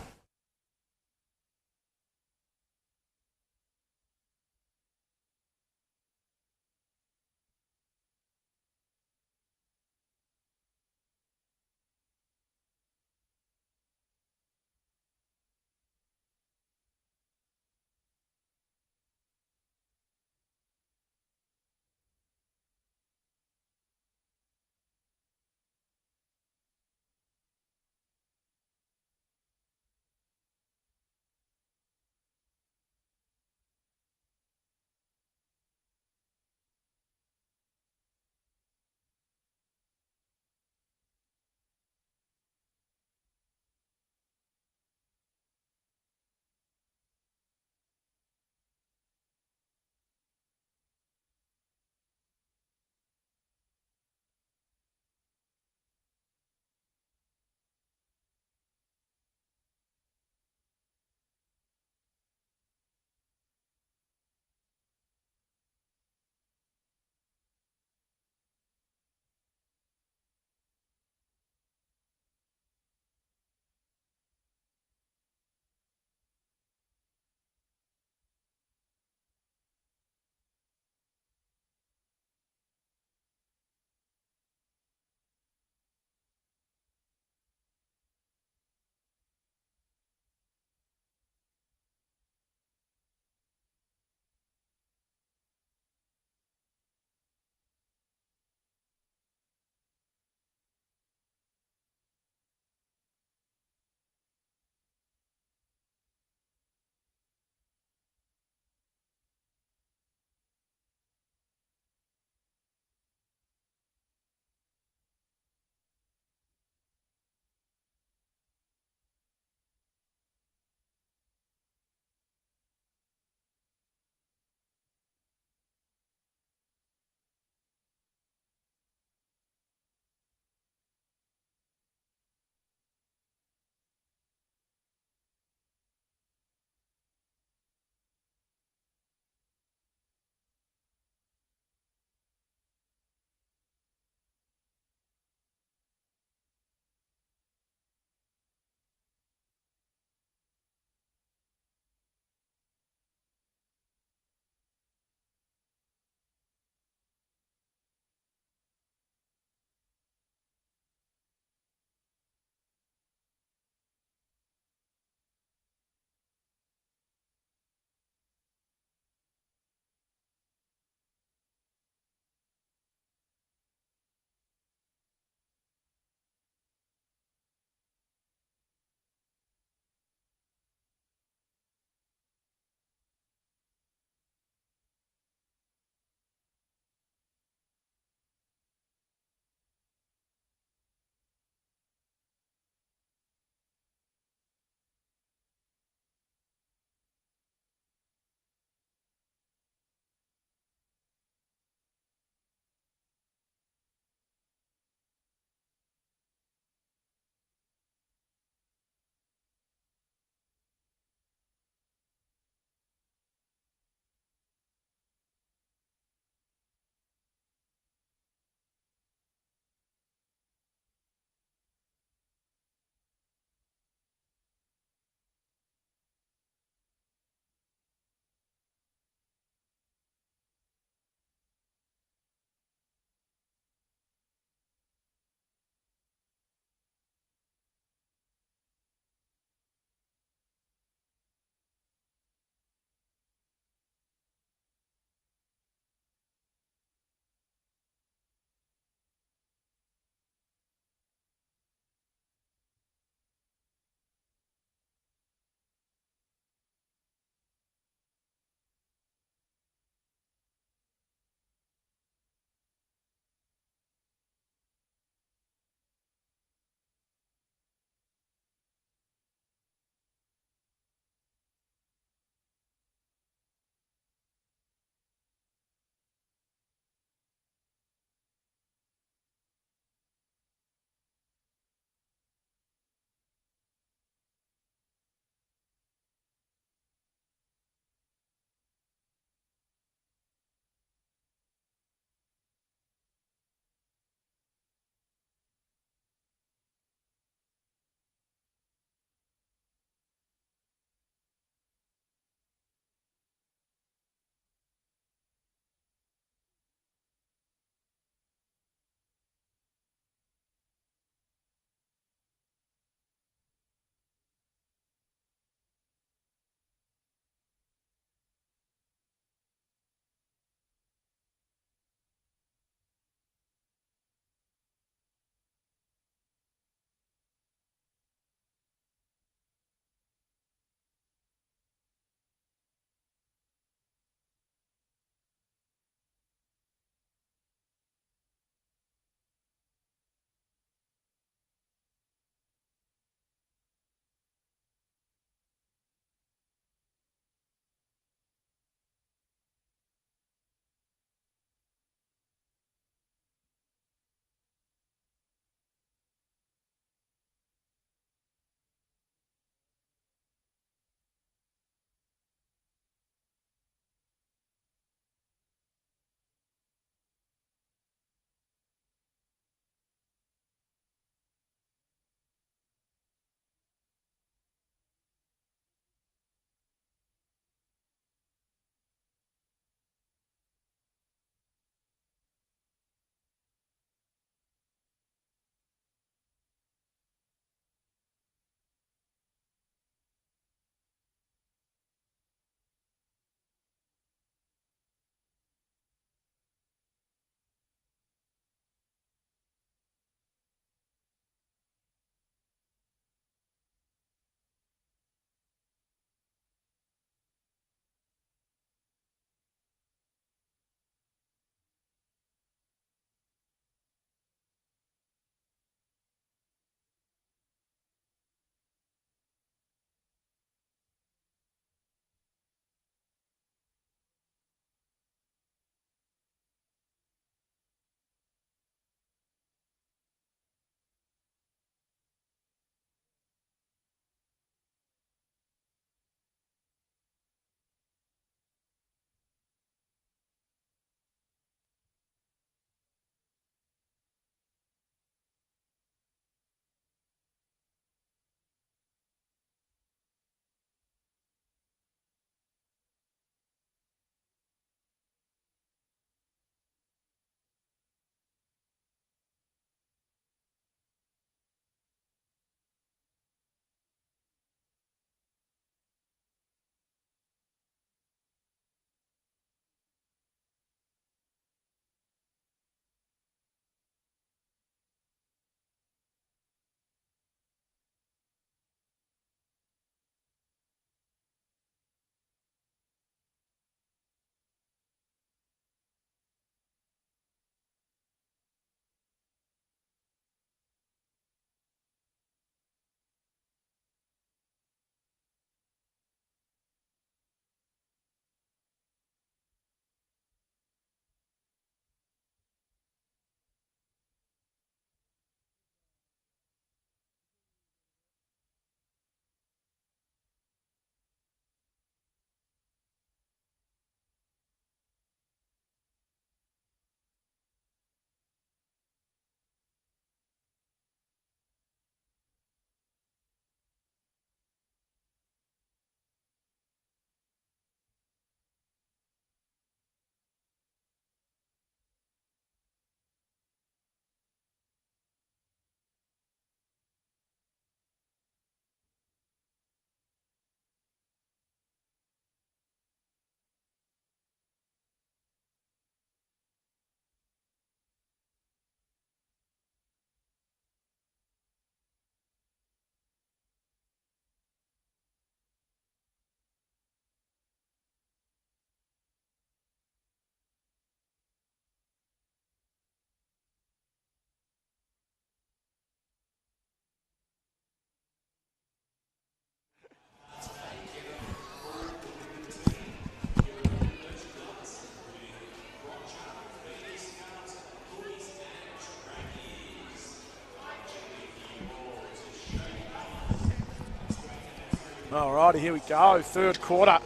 Alrighty, here we go. Third quarter.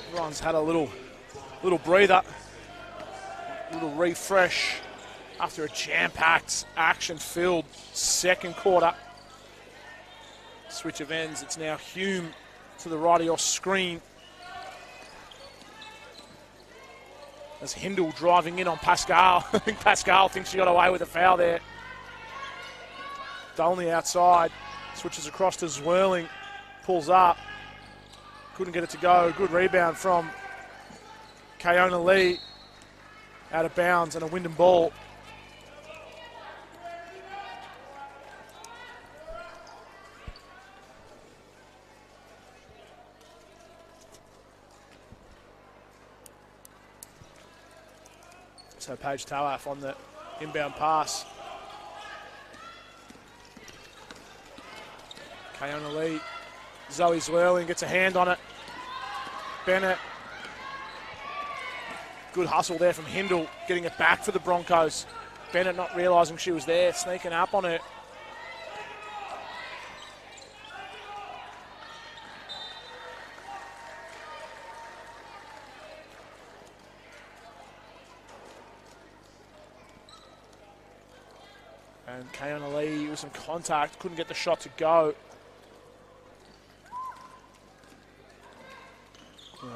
Everyone's had a little breather, little refresh after a jam-packed, action-filled second quarter. Switch of ends. It's now Hume to the right of your screen. As Hindle driving in on Pascal. I think Pascal thinks she got away with a foul there. Dolney outside. Switches across to Zwirling. Pulls up. Couldn't get it to go. Good rebound from Kayona Lee. Out of bounds and a Wyndham ball. So Paige Tawaf on the inbound pass. Kayona Lee. Zoe Zwirling gets a hand on it. Bennett. Good hustle there from Hindle, getting it back for the Broncos. Bennett not realising she was there, sneaking up on her. And Kayona Lee with some contact, couldn't get the shot to go.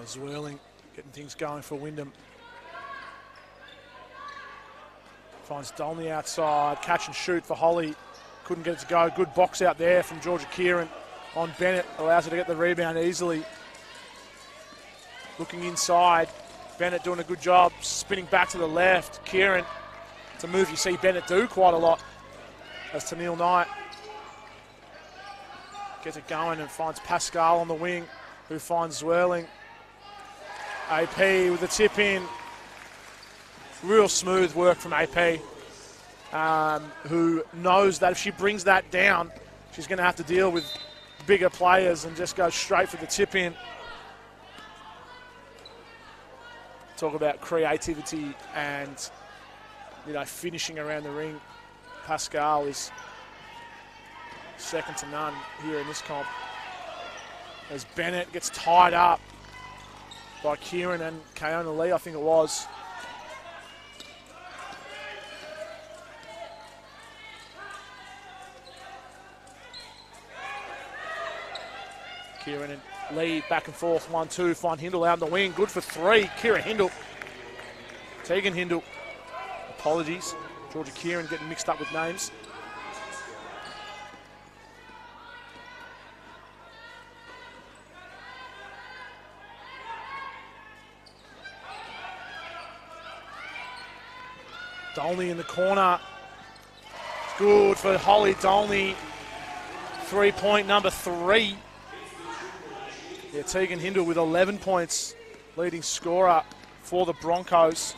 Zwirling getting things going for Wyndham. Finds Dolney outside, catch and shoot for Holly. Couldn't get it to go. Good box out there from Georgia Kieran on Bennett. Allows her to get the rebound easily. Looking inside. Bennett doing a good job, spinning back to the left. Kieran, it's a move you see Bennett do quite a lot. As Tennille Knight gets it going and finds Pascal on the wing, who finds Zwirling. AP with the tip in. Real smooth work from AP, who knows that if she brings that down, she's going to have to deal with bigger players and just go straight for the tip in. Talk about creativity and, finishing around the ring. Pascal is second to none here in this comp. As Bennett gets tied up by Kieran and Kayona Lee, I think it was. Kieran and Lee back and forth, 1-2, find Hindle out in the wing, good for three. Kieran Hindle, Tegan Hindle, apologies. Georgia Kieran getting mixed up with names. Dolney in the corner. Good for Holly Dolney. 3-point number 3. Yeah, Tegan Hindle with 11 points, leading scorer for the Broncos,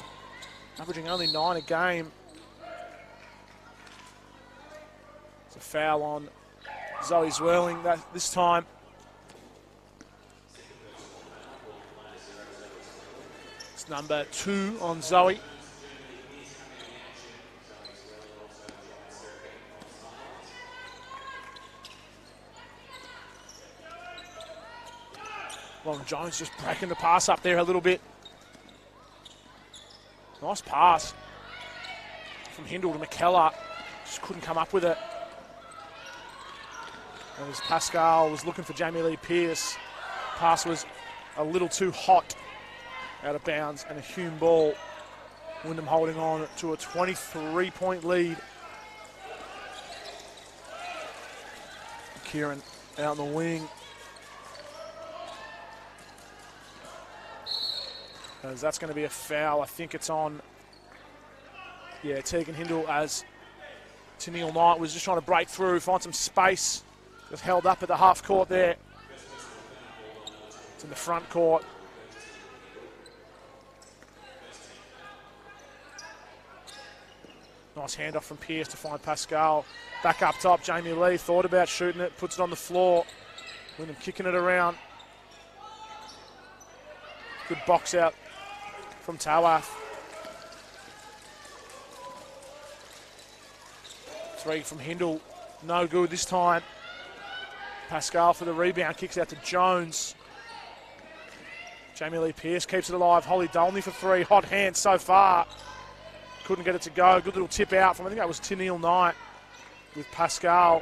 averaging only 9 a game. It's a foul on Zoe Zwirling this time. It's number 2 on Zoe. Long Jones just breaking the pass up there a little bit. Nice pass from Hindle to McKellar. Just couldn't come up with it. And as Pascal was looking for Jamie Lee Pearce, pass was a little too hot, out of bounds, and a Hume ball. Wyndham holding on to a 23-point lead. Kieran out in the wing. As that's going to be a foul. I think it's on, Tegan Hindle, as Tennille Knight was just trying to break through, find some space. Just held up at the half court there. It's in the front court. Nice handoff from Pearce to find Pascal. Back up top, Jamie Lee thought about shooting it, puts it on the floor. Wyndham kicking it around. Good box out from Tawaf. 3 from Hindle. No good this time. Pascal for the rebound, kicks out to Jones. Jamie Lee Pearce keeps it alive. Holly Dolney for three. Hot hand so far. Couldn't get it to go. Good little tip out from, I think that was Tennille Knight with Pascal.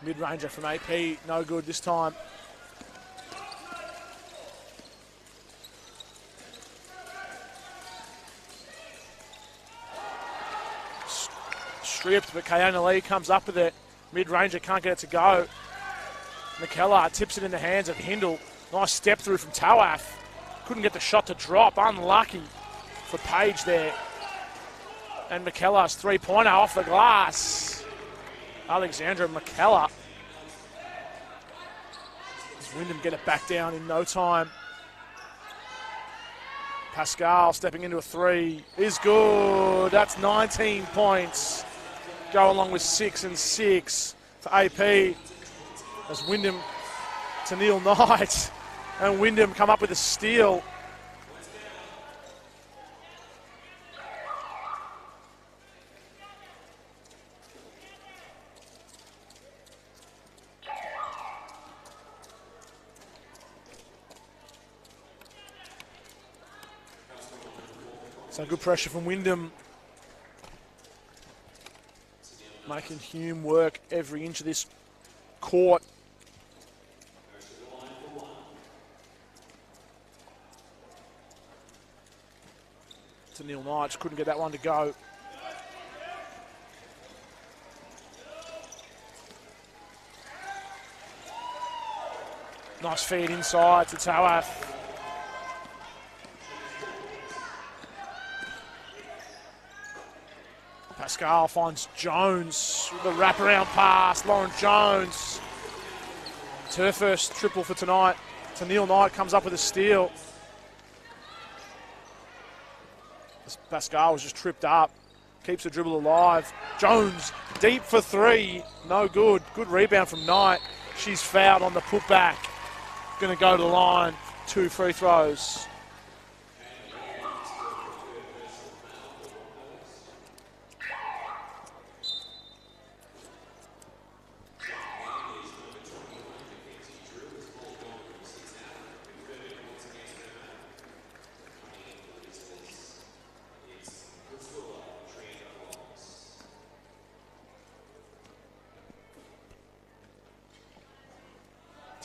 Mid-ranger from AP, no good this time. Stripped, but Kayona Lee comes up with it. Mid-ranger can't get it to go. McKellar tips it in the hands of Hindle. Nice step through from Tawaf. Couldn't get the shot to drop. Unlucky for Page there. And McKellar's three-pointer off the glass. Alexandra McKellar. Does Wyndham get it back down in no time? Pascal stepping into a three is good. That's 19 points. Go along with 6 and 6 for AP. As Wyndham to Neil Knight. And Wyndham come up with a steal. So good pressure from Wyndham. Making Hume work every inch of this court. To Neil Knight, couldn't get that one to go. Nice feed inside to Tawaf. Pascal finds Jones with a wraparound pass. Lauren Jones. It's her first triple for tonight. Tennille Knight comes up with a steal. Pascal was just tripped up. Keeps the dribble alive. Jones deep for three. No good. Good rebound from Knight. She's fouled on the putback. Going to go to the line. 2 free throws.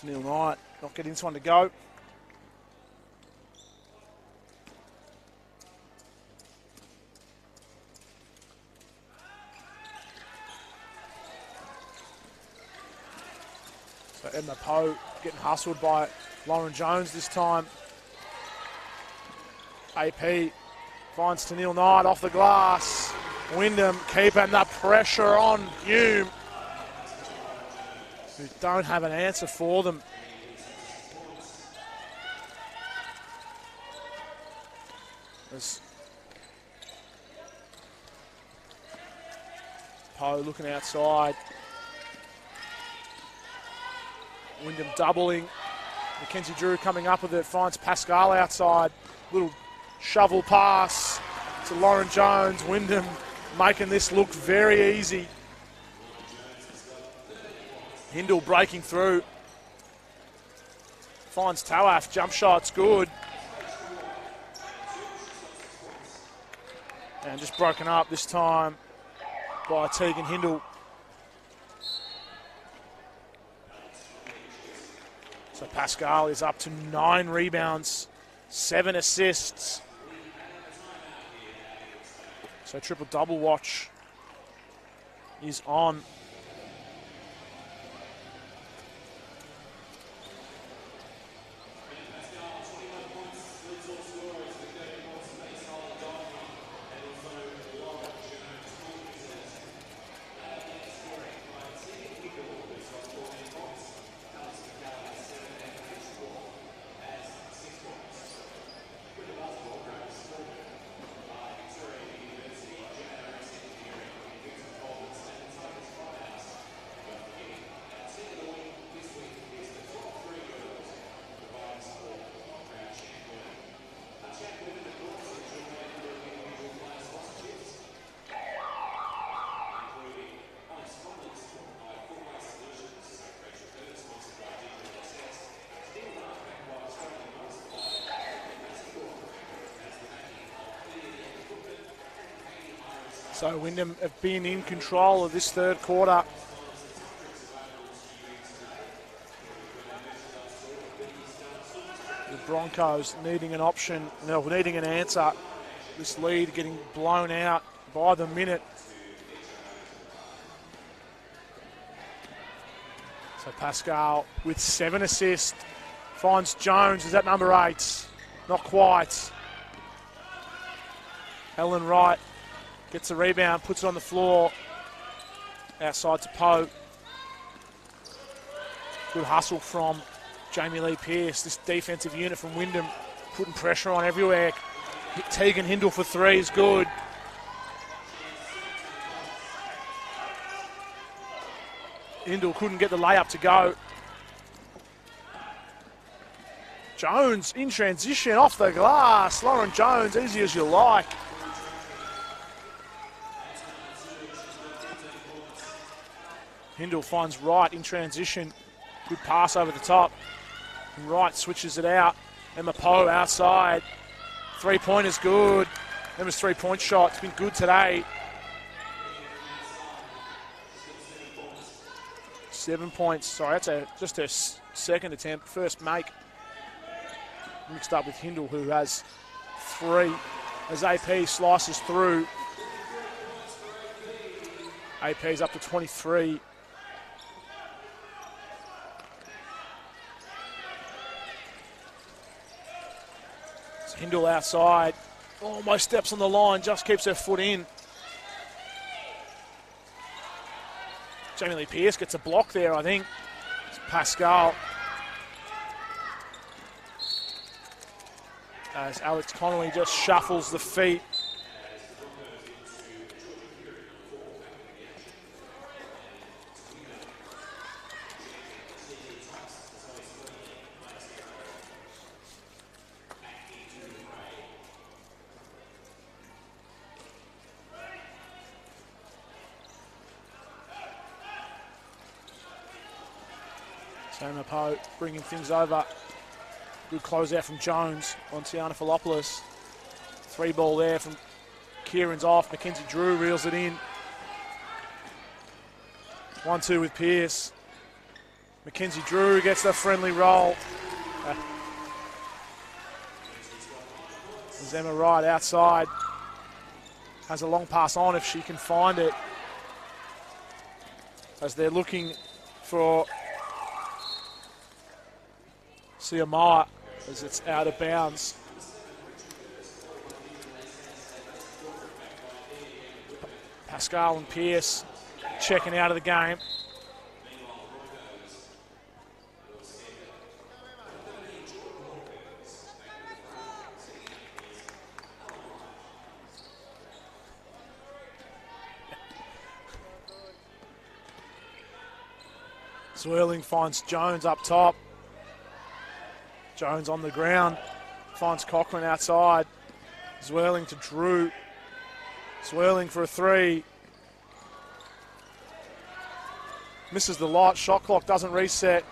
Neil Knight not getting this one to go. So Emma Poe getting hustled by Lauren Jones this time. AP finds Tennille Knight off the glass. Wyndham keeping the pressure on Hume, who don't have an answer for them. As Poe looking outside. Wyndham doubling. Mackenzie Drew coming up with it, finds Pascal outside. Little shovel pass to Lauren Jones. Wyndham making this look very easy. Hindle breaking through. Finds Tawaf, jump shot's good. And just broken up this time by Tegan Hindle. So Pascal is up to 9 rebounds, 7 assists. So triple-double watch is on. So Wyndham have been in control of this third quarter. The Broncos needing an option, no, needing an answer. This lead getting blown out by the minute. So Pascal with 7 assists finds Jones. Is that number 8? Not quite. Ellen Wright gets a rebound, puts it on the floor. Outside to Poe. Good hustle from Jamie Lee Pearce. This defensive unit from Wyndham putting pressure on everywhere. Tegan Hindle for 3 is good. Hindle couldn't get the layup to go. Jones in transition off the glass. Lauren Jones, easy as you like. Hindle finds Wright in transition. Good pass over the top. And Wright switches it out. Emma Poe outside. 3-pointer's good. Emma's 3-point shot. It's been good today. 7 points. Sorry, that's just her second attempt. First make. Mixed up with Hindle, who has 3. As AP slices through. AP's up to 23. Hindle outside, almost steps on the line, just keeps her foot in. Jamie Lee Pearce gets a block there, I think. It's Pascal. As Alex Connolly just shuffles the feet. Emma Poe bringing things over. Good closeout from Jones on Tiana Filopoulos. 3 ball there from Kieran's off. Mackenzie Drew reels it in. 1-2 with Pearce. Mackenzie Drew gets the friendly roll. There's Emma Wright outside. Has a long pass on if she can find it. As they're looking for Siamaya as it's out of bounds. Pascal and Pearce checking out of the game. Swirling finds Jones up top. Jones on the ground, finds Cochran outside. Zwirling to Drew. Zwirling for a 3. Misses the light, shot clock doesn't reset.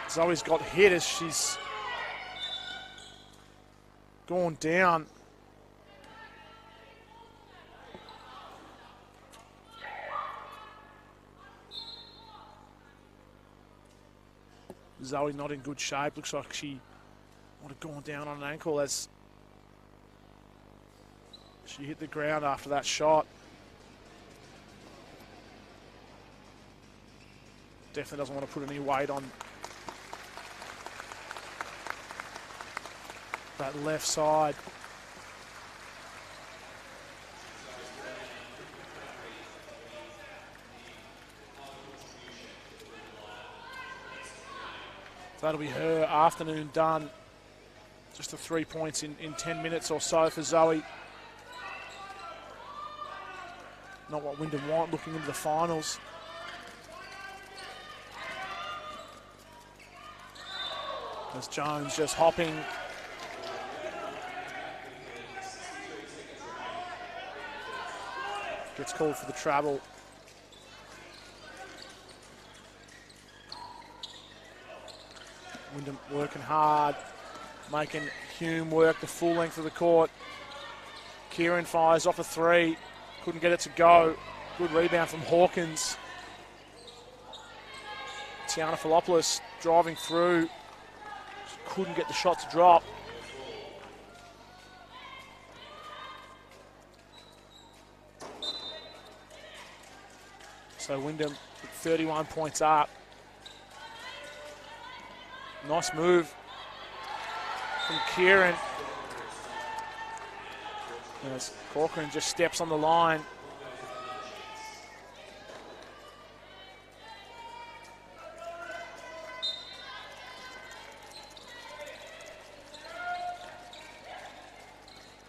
Zoe's got hit as she's gone down. Zoe not in good shape. Looks like she would have gone down on an ankle as she hit the ground after that shot. Definitely doesn't want to put any weight on that left side. That'll be her afternoon done. Just the 3 points in 10 minutes or so for Zoe. Not what Wyndham want looking into the finals. As Jones just hopping. Gets called for the travel. Wyndham working hard, making Hume work the full length of the court. Kieran fires off a 3. Couldn't get it to go. Good rebound from Hawkins. Tiana Filopoulos driving through. Couldn't get the shot to drop. So Wyndham 31 points up. Nice move from Kieran. As Corcoran just steps on the line.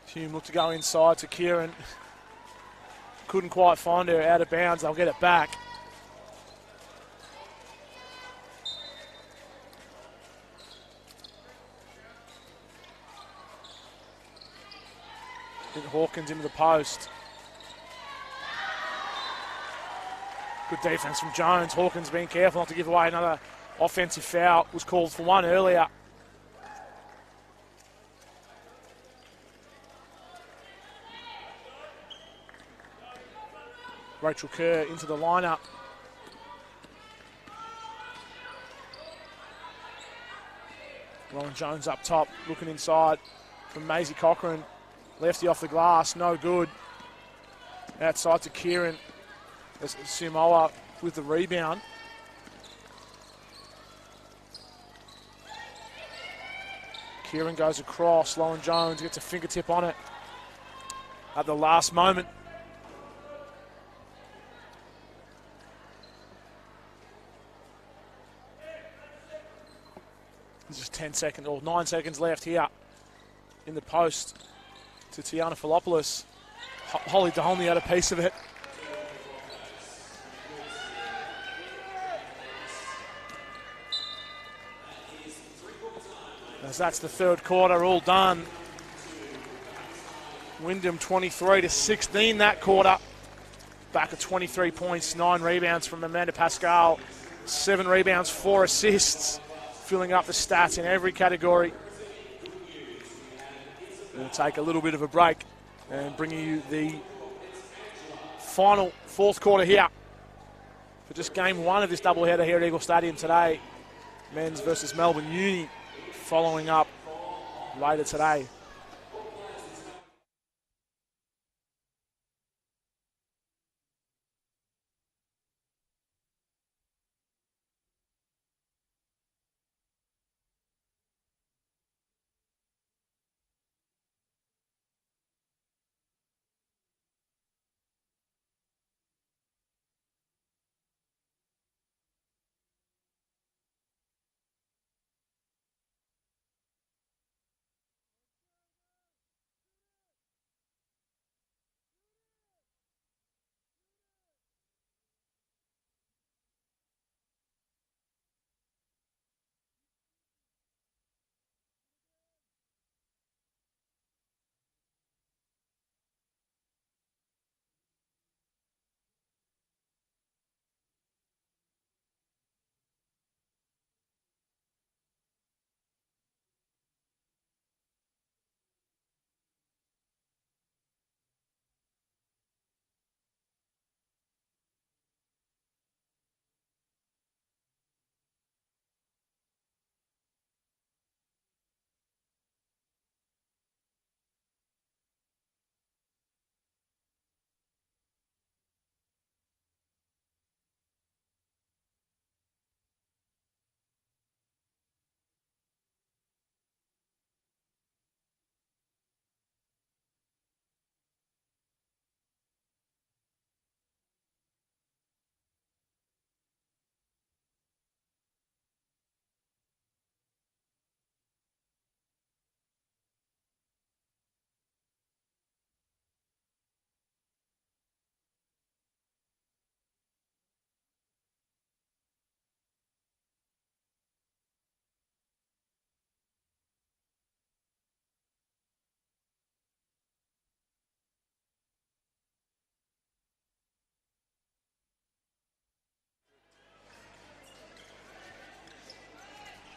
Hume looked to go inside to Kieran. Couldn't quite find her, out of bounds. They'll get it back. Hawkins into the post. Good defense from Jones. Hawkins being careful not to give away another offensive foul. Was called for one earlier. Rachel Kerr into the lineup. Lauren Jones up top, looking inside from Maisie Cochran. Lefty off the glass, no good. Outside to Kieran. There's Sumoa with the rebound. Kieran goes across. Lauren Jones gets a fingertip on it at the last moment. There's just 10 seconds or 9 seconds left here in the post to Tiana Filopoulos. Holly Dolney had a piece of it. As that's the third quarter all done. Wyndham 23-16 that quarter. Back at 23 points, 9 rebounds from Amanda Pascal. 7 rebounds, 4 assists. Filling up the stats in every category. We'll take a little bit of a break and bring you the final fourth quarter here for just game 1 of this doubleheader here at Eagle Stadium today. Men's versus Melbourne Uni following up later today.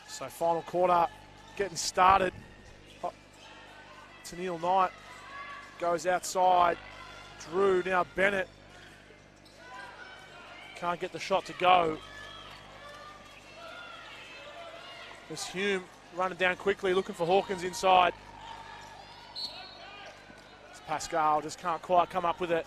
So final quarter getting started. Tennille Knight goes outside, Drew, now Bennett. Can't get the shot to go. There's Hume running down quickly, looking for Hawkins inside. It's Pascal, just can't quite come up with it.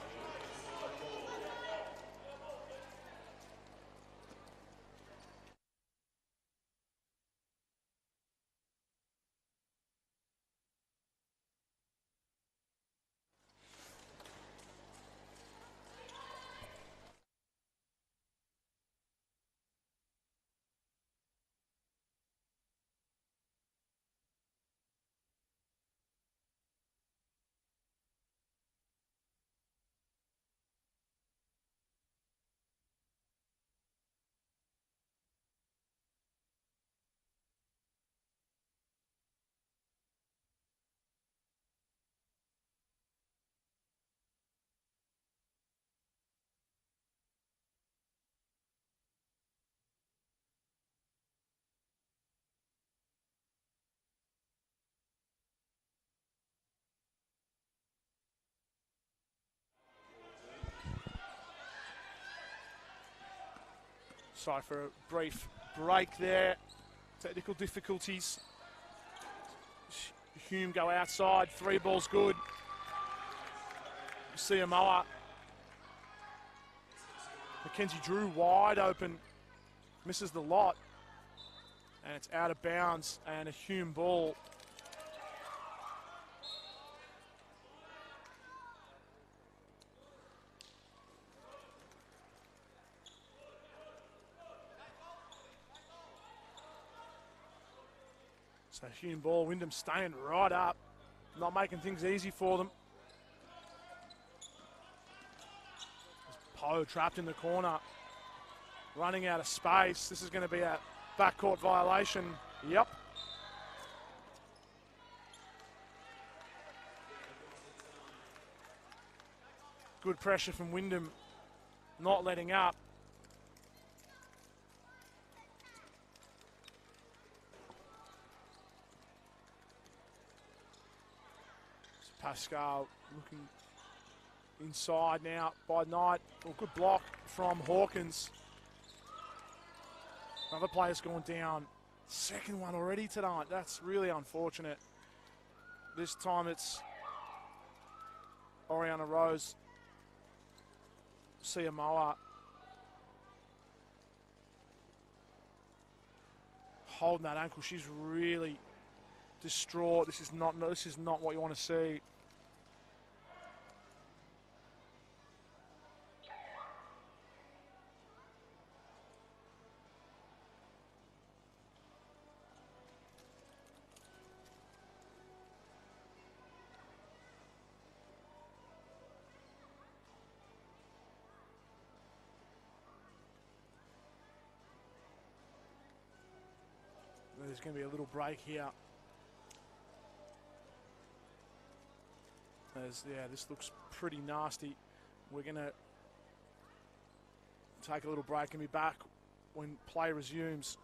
Sorry for a brief break there. Technical difficulties. Hume go outside, 3 balls good. Siamoa. Mackenzie Drew wide open, misses the lot, and it's out of bounds and a Hume ball. So Hume ball, Wyndham staying right up, not making things easy for them. Poe trapped in the corner, running out of space. This is going to be a backcourt violation. Yep. Good pressure from Wyndham, not letting up. Pascal looking inside now by Knight. Well, good block from Hawkins. Another player's gone down. Second one already tonight. That's really unfortunate. This time it's Oriana Rose. Siamoa holding that ankle. She's really distraught. This is not what you want to see. There's going to be a little break here. Yeah, this looks pretty nasty. We're going to take a little break and be back when play resumes.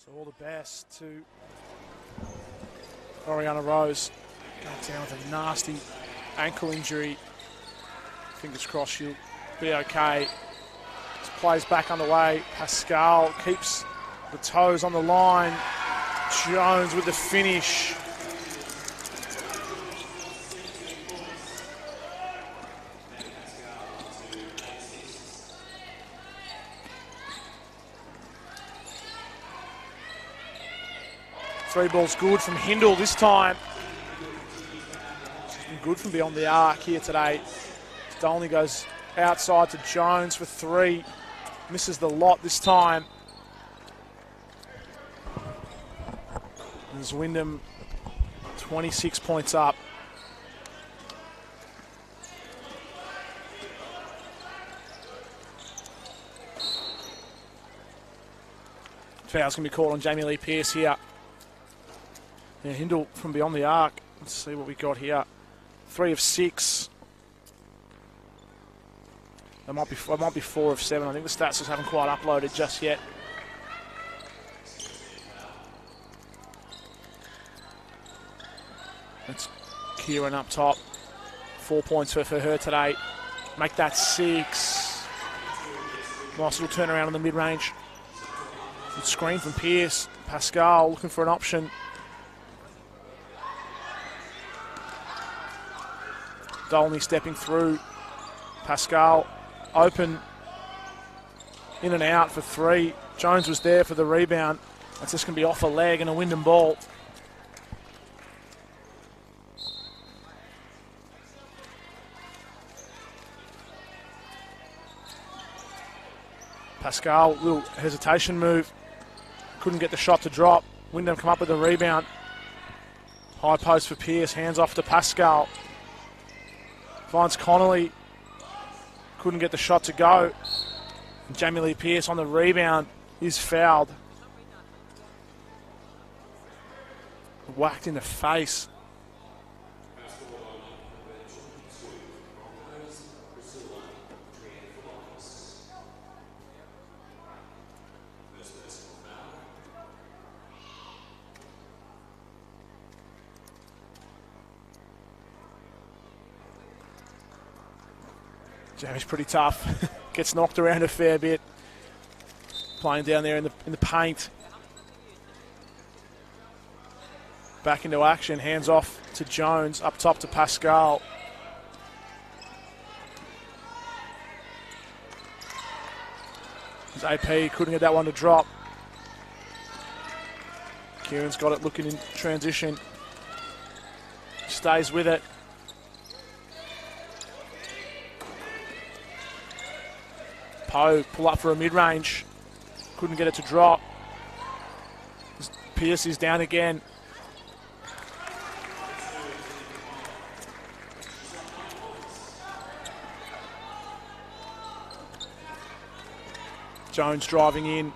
So all the best to Oriana Rose. Going down with a nasty ankle injury. Fingers crossed she'll be okay. This plays back underway. Pascal keeps the toes on the line. Jones with the finish. Three balls good from Hindle this time. She's been good from beyond the arc here today. Dolney goes outside to Jones for three. Misses the lot this time. There's Wyndham 26 points up. Foul's going to be called on Jamie Lee Pearce here. Yeah, Hindle from beyond the arc. Let's see what we got here. 3 of 6. It might be 4 of 7. I think the stats just haven't quite uploaded just yet. That's Kieran up top. 4 points for her today. Make that 6. Nice little turnaround in the mid-range. Good screen from Pearce. Pascal looking for an option. Dolney stepping through. Pascal open. In and out for 3. Jones was there for the rebound. That's just going to be off a leg and a Wyndham ball. Pascal, little hesitation move. Couldn't get the shot to drop. Wyndham come up with a rebound. High post for Pearce. Hands off to Pascal. Finds Connolly. Couldn't get the shot to go. And Jamie Lee Pearce on the rebound is fouled. Whacked in the face. Jamie's pretty tough. Gets knocked around a fair bit. Playing down there in the paint. Back into action. Hands off to Jones. Up top to Pascal. His AP couldn't get that one to drop. Kieran's got it looking in transition. Stays with it. Poe pull up for a mid-range. Couldn't get it to drop. Pearce is down again. Jones driving in.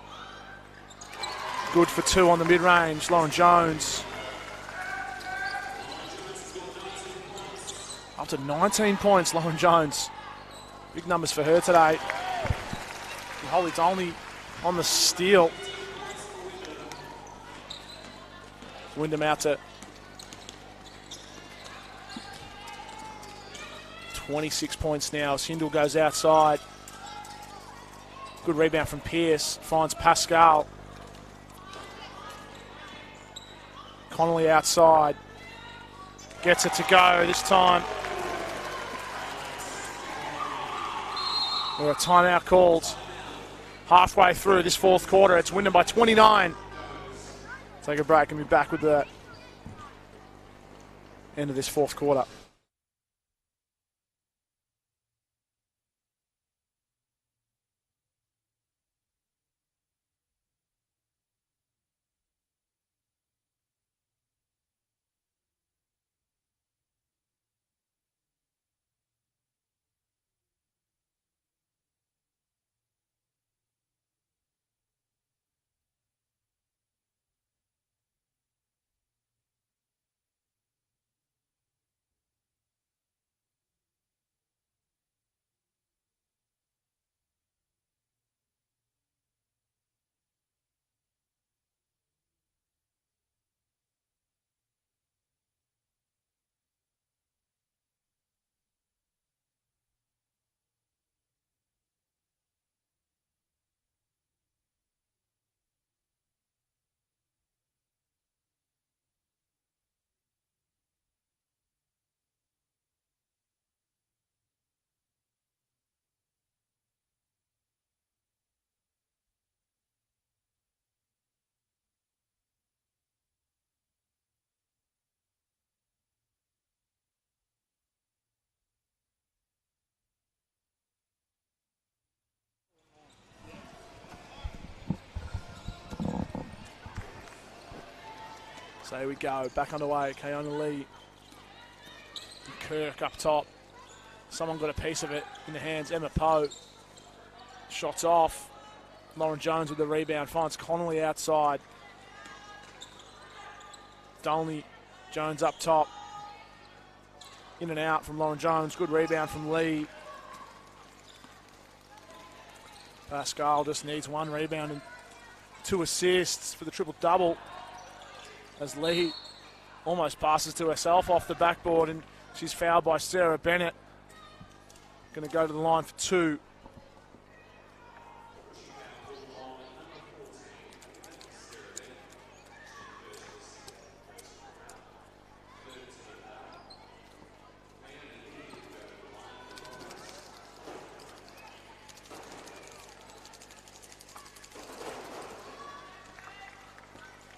Good for 2 on the mid-range. Lauren Jones. Up to 19 points, Lauren Jones. Big numbers for her today. Holly Dolney on the steal. Wyndham out to 26 points now as Hindle goes outside. Good rebound from Pearce. Finds Pascal. Connolly outside. Gets it to go this time. There are timeout calls. Halfway through this fourth quarter, it's Wyndham by 29. Take a break and be back with the end of this fourth quarter. So here we go, back underway. Keona Lee. Kirk up top. Someone got a piece of it in the hands. Emma Poe. Shots off. Lauren Jones with the rebound. Finds Connolly outside. Dolney. Jones up top. In and out from Lauren Jones. Good rebound from Lee. Pascal just needs 1 rebound and 2 assists for the triple-double. As Lee almost passes to herself off the backboard, and she's fouled by Sarah Bennett. Going to go to the line for 2.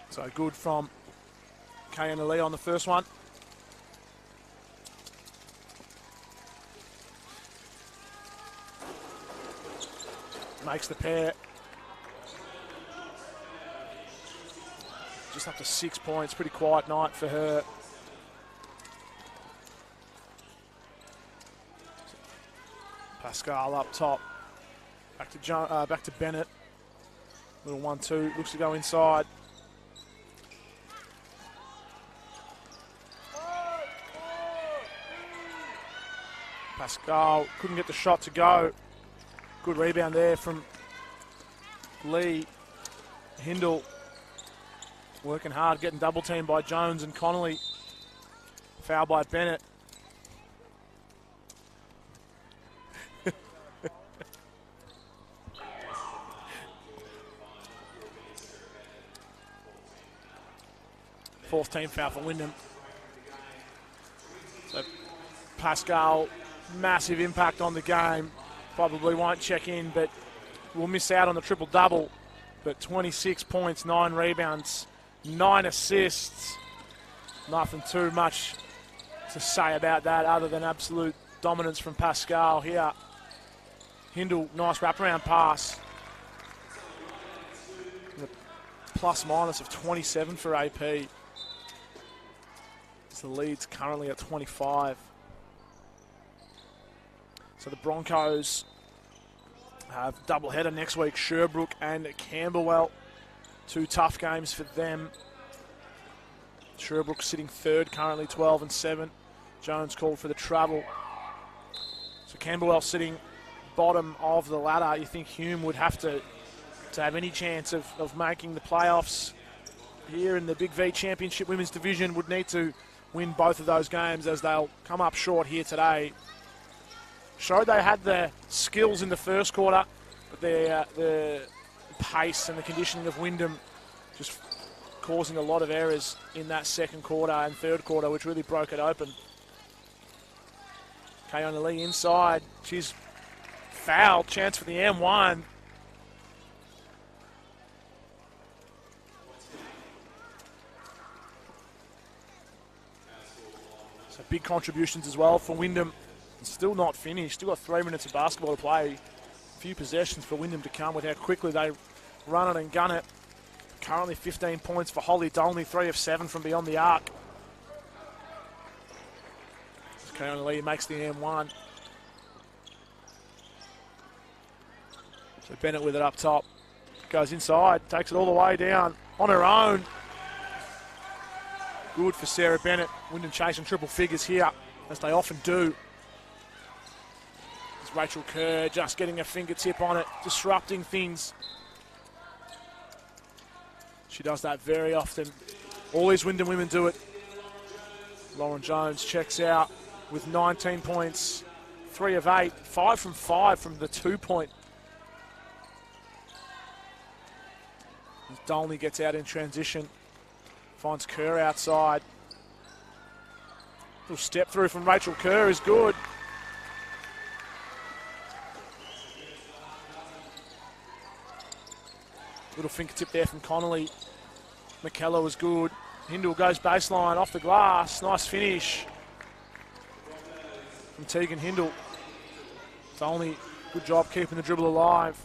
So good from Keona Lee on the first one. Makes the pair. Just up to 6 points. Pretty quiet night for her. Pascal up top. Back to Bennett. Little 1-2. Looks to go inside. Pascal couldn't get the shot to go. Good rebound there from Lee. Hindle working hard, getting double teamed by Jones and Connolly. Foul by Bennett. Fourth team foul for Wyndham. So Pascal, massive impact on the game. Probably won't check in, but will miss out on the triple-double. But 26 points, 9 rebounds, 9 assists. Nothing too much to say about that other than absolute dominance from Pascal here. Hindle, nice wraparound pass. And a plus-minus of 27 for AP. So the lead's currently at 25. So the Broncos have doubleheader next week, Sherbrooke and Camberwell. 2 tough games for them. Sherbrooke sitting 3rd, currently 12-7. Jones called for the travel. So Camberwell sitting bottom of the ladder. You think Hume would have to have any chance of making the playoffs here in the BigV Championship Women's Division, would need to win both of those games, as they'll come up short here today. Showed they had the skills in the first quarter, but the pace and the conditioning of Wyndham just causing a lot of errors in that second quarter and third quarter, which really broke it open. Keona Lee inside. She's fouled. Chance for the M1. So big contributions as well for Wyndham. Still not finished. Still got 3 minutes of basketball to play. A few possessions for Wyndham to come with how quickly they run it and gun it. Currently 15 points for Holly Dolney, 3 of 7 from beyond the arc. Keona Lee makes the M1. So Bennett with it up top. Goes inside, takes it all the way down on her own. Good for Sarah Bennett. Wyndham chasing triple figures here, as they often do. Rachel Kerr just getting a fingertip on it, disrupting things. She does that very often. All these Wyndham women do it. Lauren Jones checks out with 19 points, 3 of 8, 5 from 5 from the 2-point. Dolney gets out in transition, finds Kerr outside. Little step through from Rachel Kerr is good. Little fingertip there from Connolly. McKellar was good. Hindle goes baseline off the glass. Nice finish from Tegan Hindle. Dolney, good job keeping the dribble alive.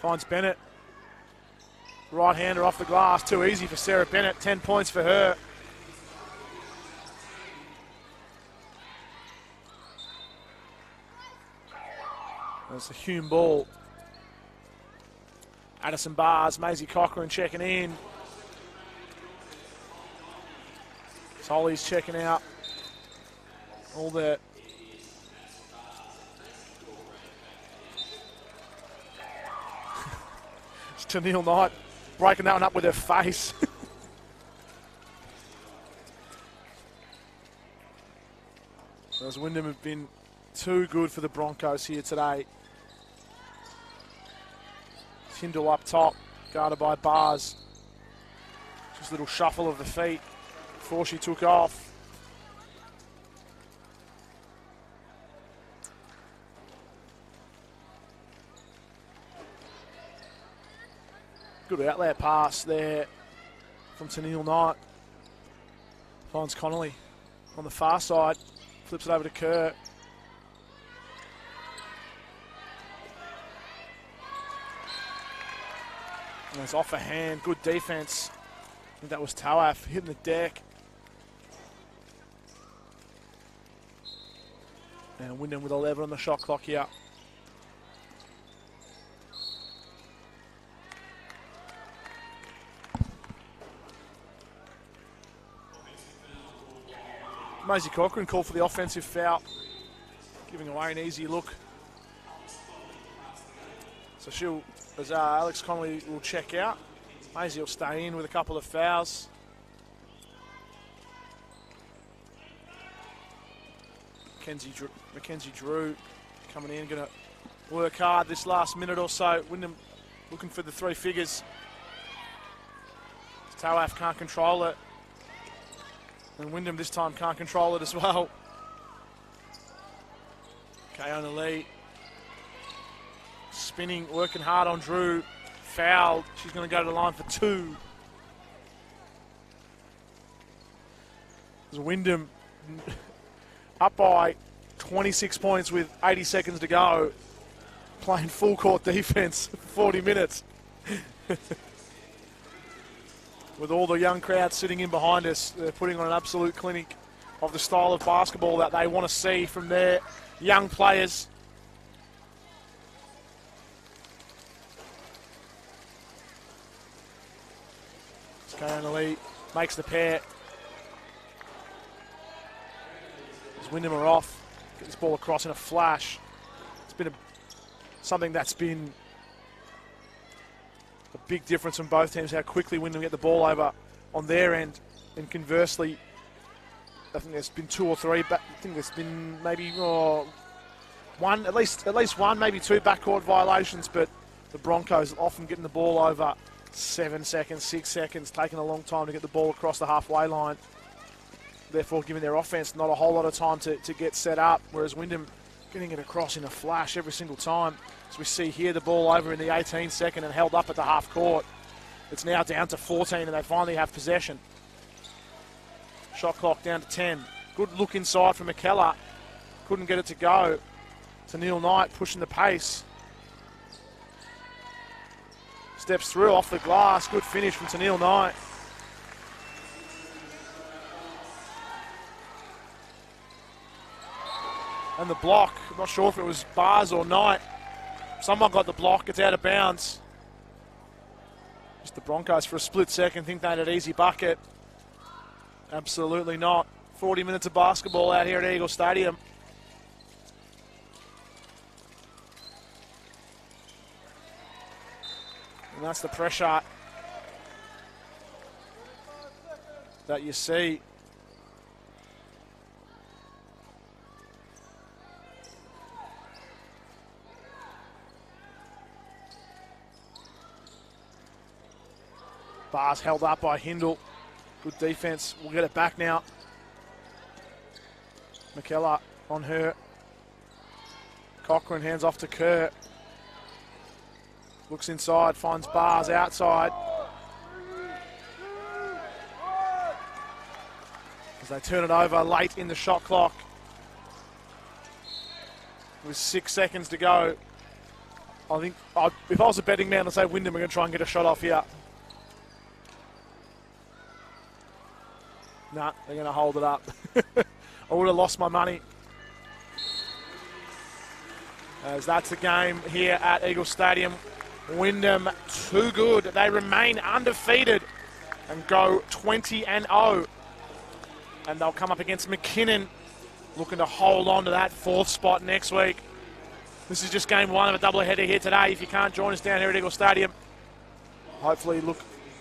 Finds Bennett. Right-hander off the glass, too easy for Sarah Bennett, 10 points for her. There's the Hume ball. Addison Bars, Maisie Cochran checking in. Holly's checking out. All the it's Tennille Knight breaking that one up with her face. As Wyndham have been too good for the Broncos here today. Tyndall up top, guarded by Bars. Just a little shuffle of the feet before she took off. Good outlet pass there from Tennille Knight. Finds Connolly on the far side, flips it over to Kerr. And it's off a hand, good defense. I think that was Tawaf hitting the deck. And Wyndham with 11 on the shot clock here. Maisie Cochran called for the offensive foul, giving away an easy look. So Alex Connolly will check out. Maisie will stay in with a couple of fouls. Mackenzie Drew coming in, going to work hard this last minute or so. Wyndham looking for the three figures. Tawaf can't control it. And Wyndham this time can't control it as well. Kayona Lee spinning, working hard on Drew. Fouled. She's going to go to the line for two. There's Wyndham up by 26 points with 80 seconds to go. Playing full court defense for 40 minutes. With all the young crowd sitting in behind us, they're putting on an absolute clinic of the style of basketball that they want to see from their young players. Kayona Lee makes the pair. As Wyndham are off, get this ball across in a flash. It's been something that's been a big difference from both teams, how quickly Wyndham get the ball over on their end. And conversely, I think there's been two or three, but I think there's been maybe one, at least one, maybe two backcourt violations, but the Broncos often getting the ball over 7 seconds, 6 seconds, taking a long time to get the ball across the halfway line. Therefore, giving their offense not a whole lot of time to get set up, whereas Wyndham getting it across in a flash every single time. As we see here, the ball over in the 18th second and held up at the half court. It's now down to 14 and they finally have possession. Shot clock down to 10. Good look inside from McKellar. Couldn't get it to go. Tennille Knight pushing the pace. Steps through off the glass. Good finish from Tennille Knight. And the block, I'm not sure if it was Bars or Knight. Someone got the block, it's out of bounds. Just the Broncos for a split second think they had an easy bucket. Absolutely not. 40 minutes of basketball out here at Eagle Stadium. And that's the pressure that you see. Bars held up by Hindle. Good defense. We'll get it back now. McKellar on her. Cochran hands off to Kerr. Looks inside, finds Bars outside. As they turn it over late in the shot clock. With 6 seconds to go. I think if I was a betting man, I'd say Wyndham are going to try and get a shot off here. Nah, they're going to hold it up. I would have lost my money. As that's the game here at Eagle Stadium. Wyndham too good. They remain undefeated and go 20-0. And they'll come up against McKinnon, looking to hold on to that 4th spot next week. This is just game 1 of a doubleheader here today. If you can't join us down here at Eagle Stadium, hopefully look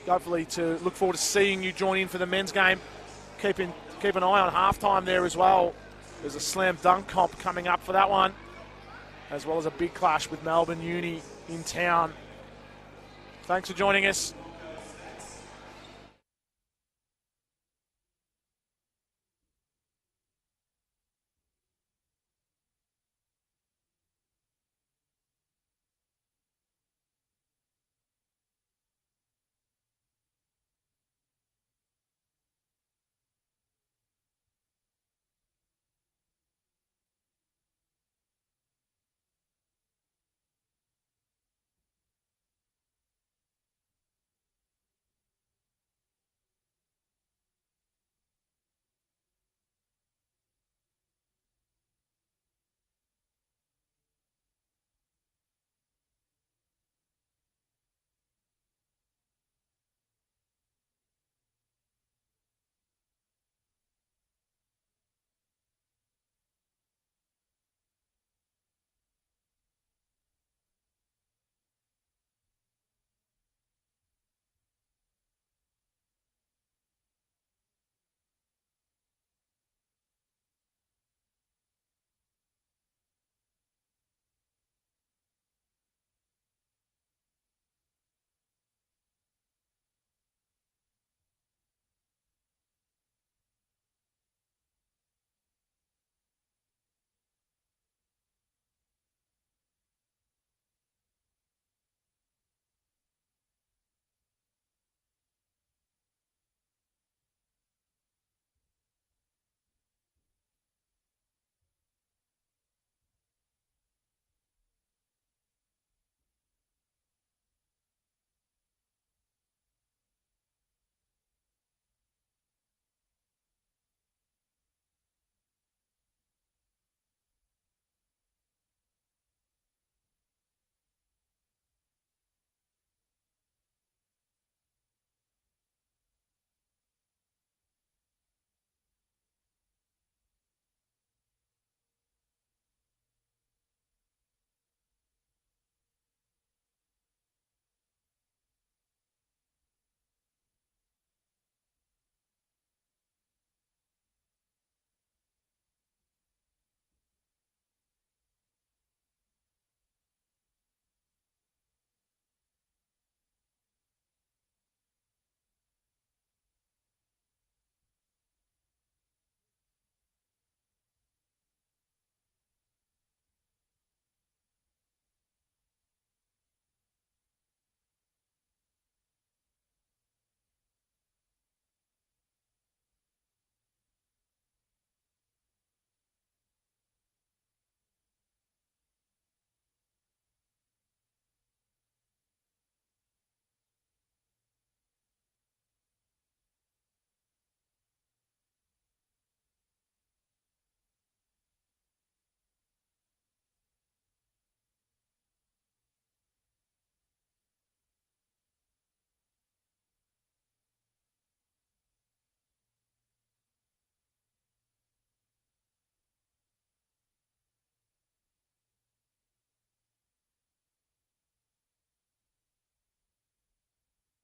forward to seeing you join in for the men's game. Keep an eye on halftime there as well. There's a slam dunk comp coming up for that one, as well as a big clash with Melbourne Uni in town. Thanks for joining us.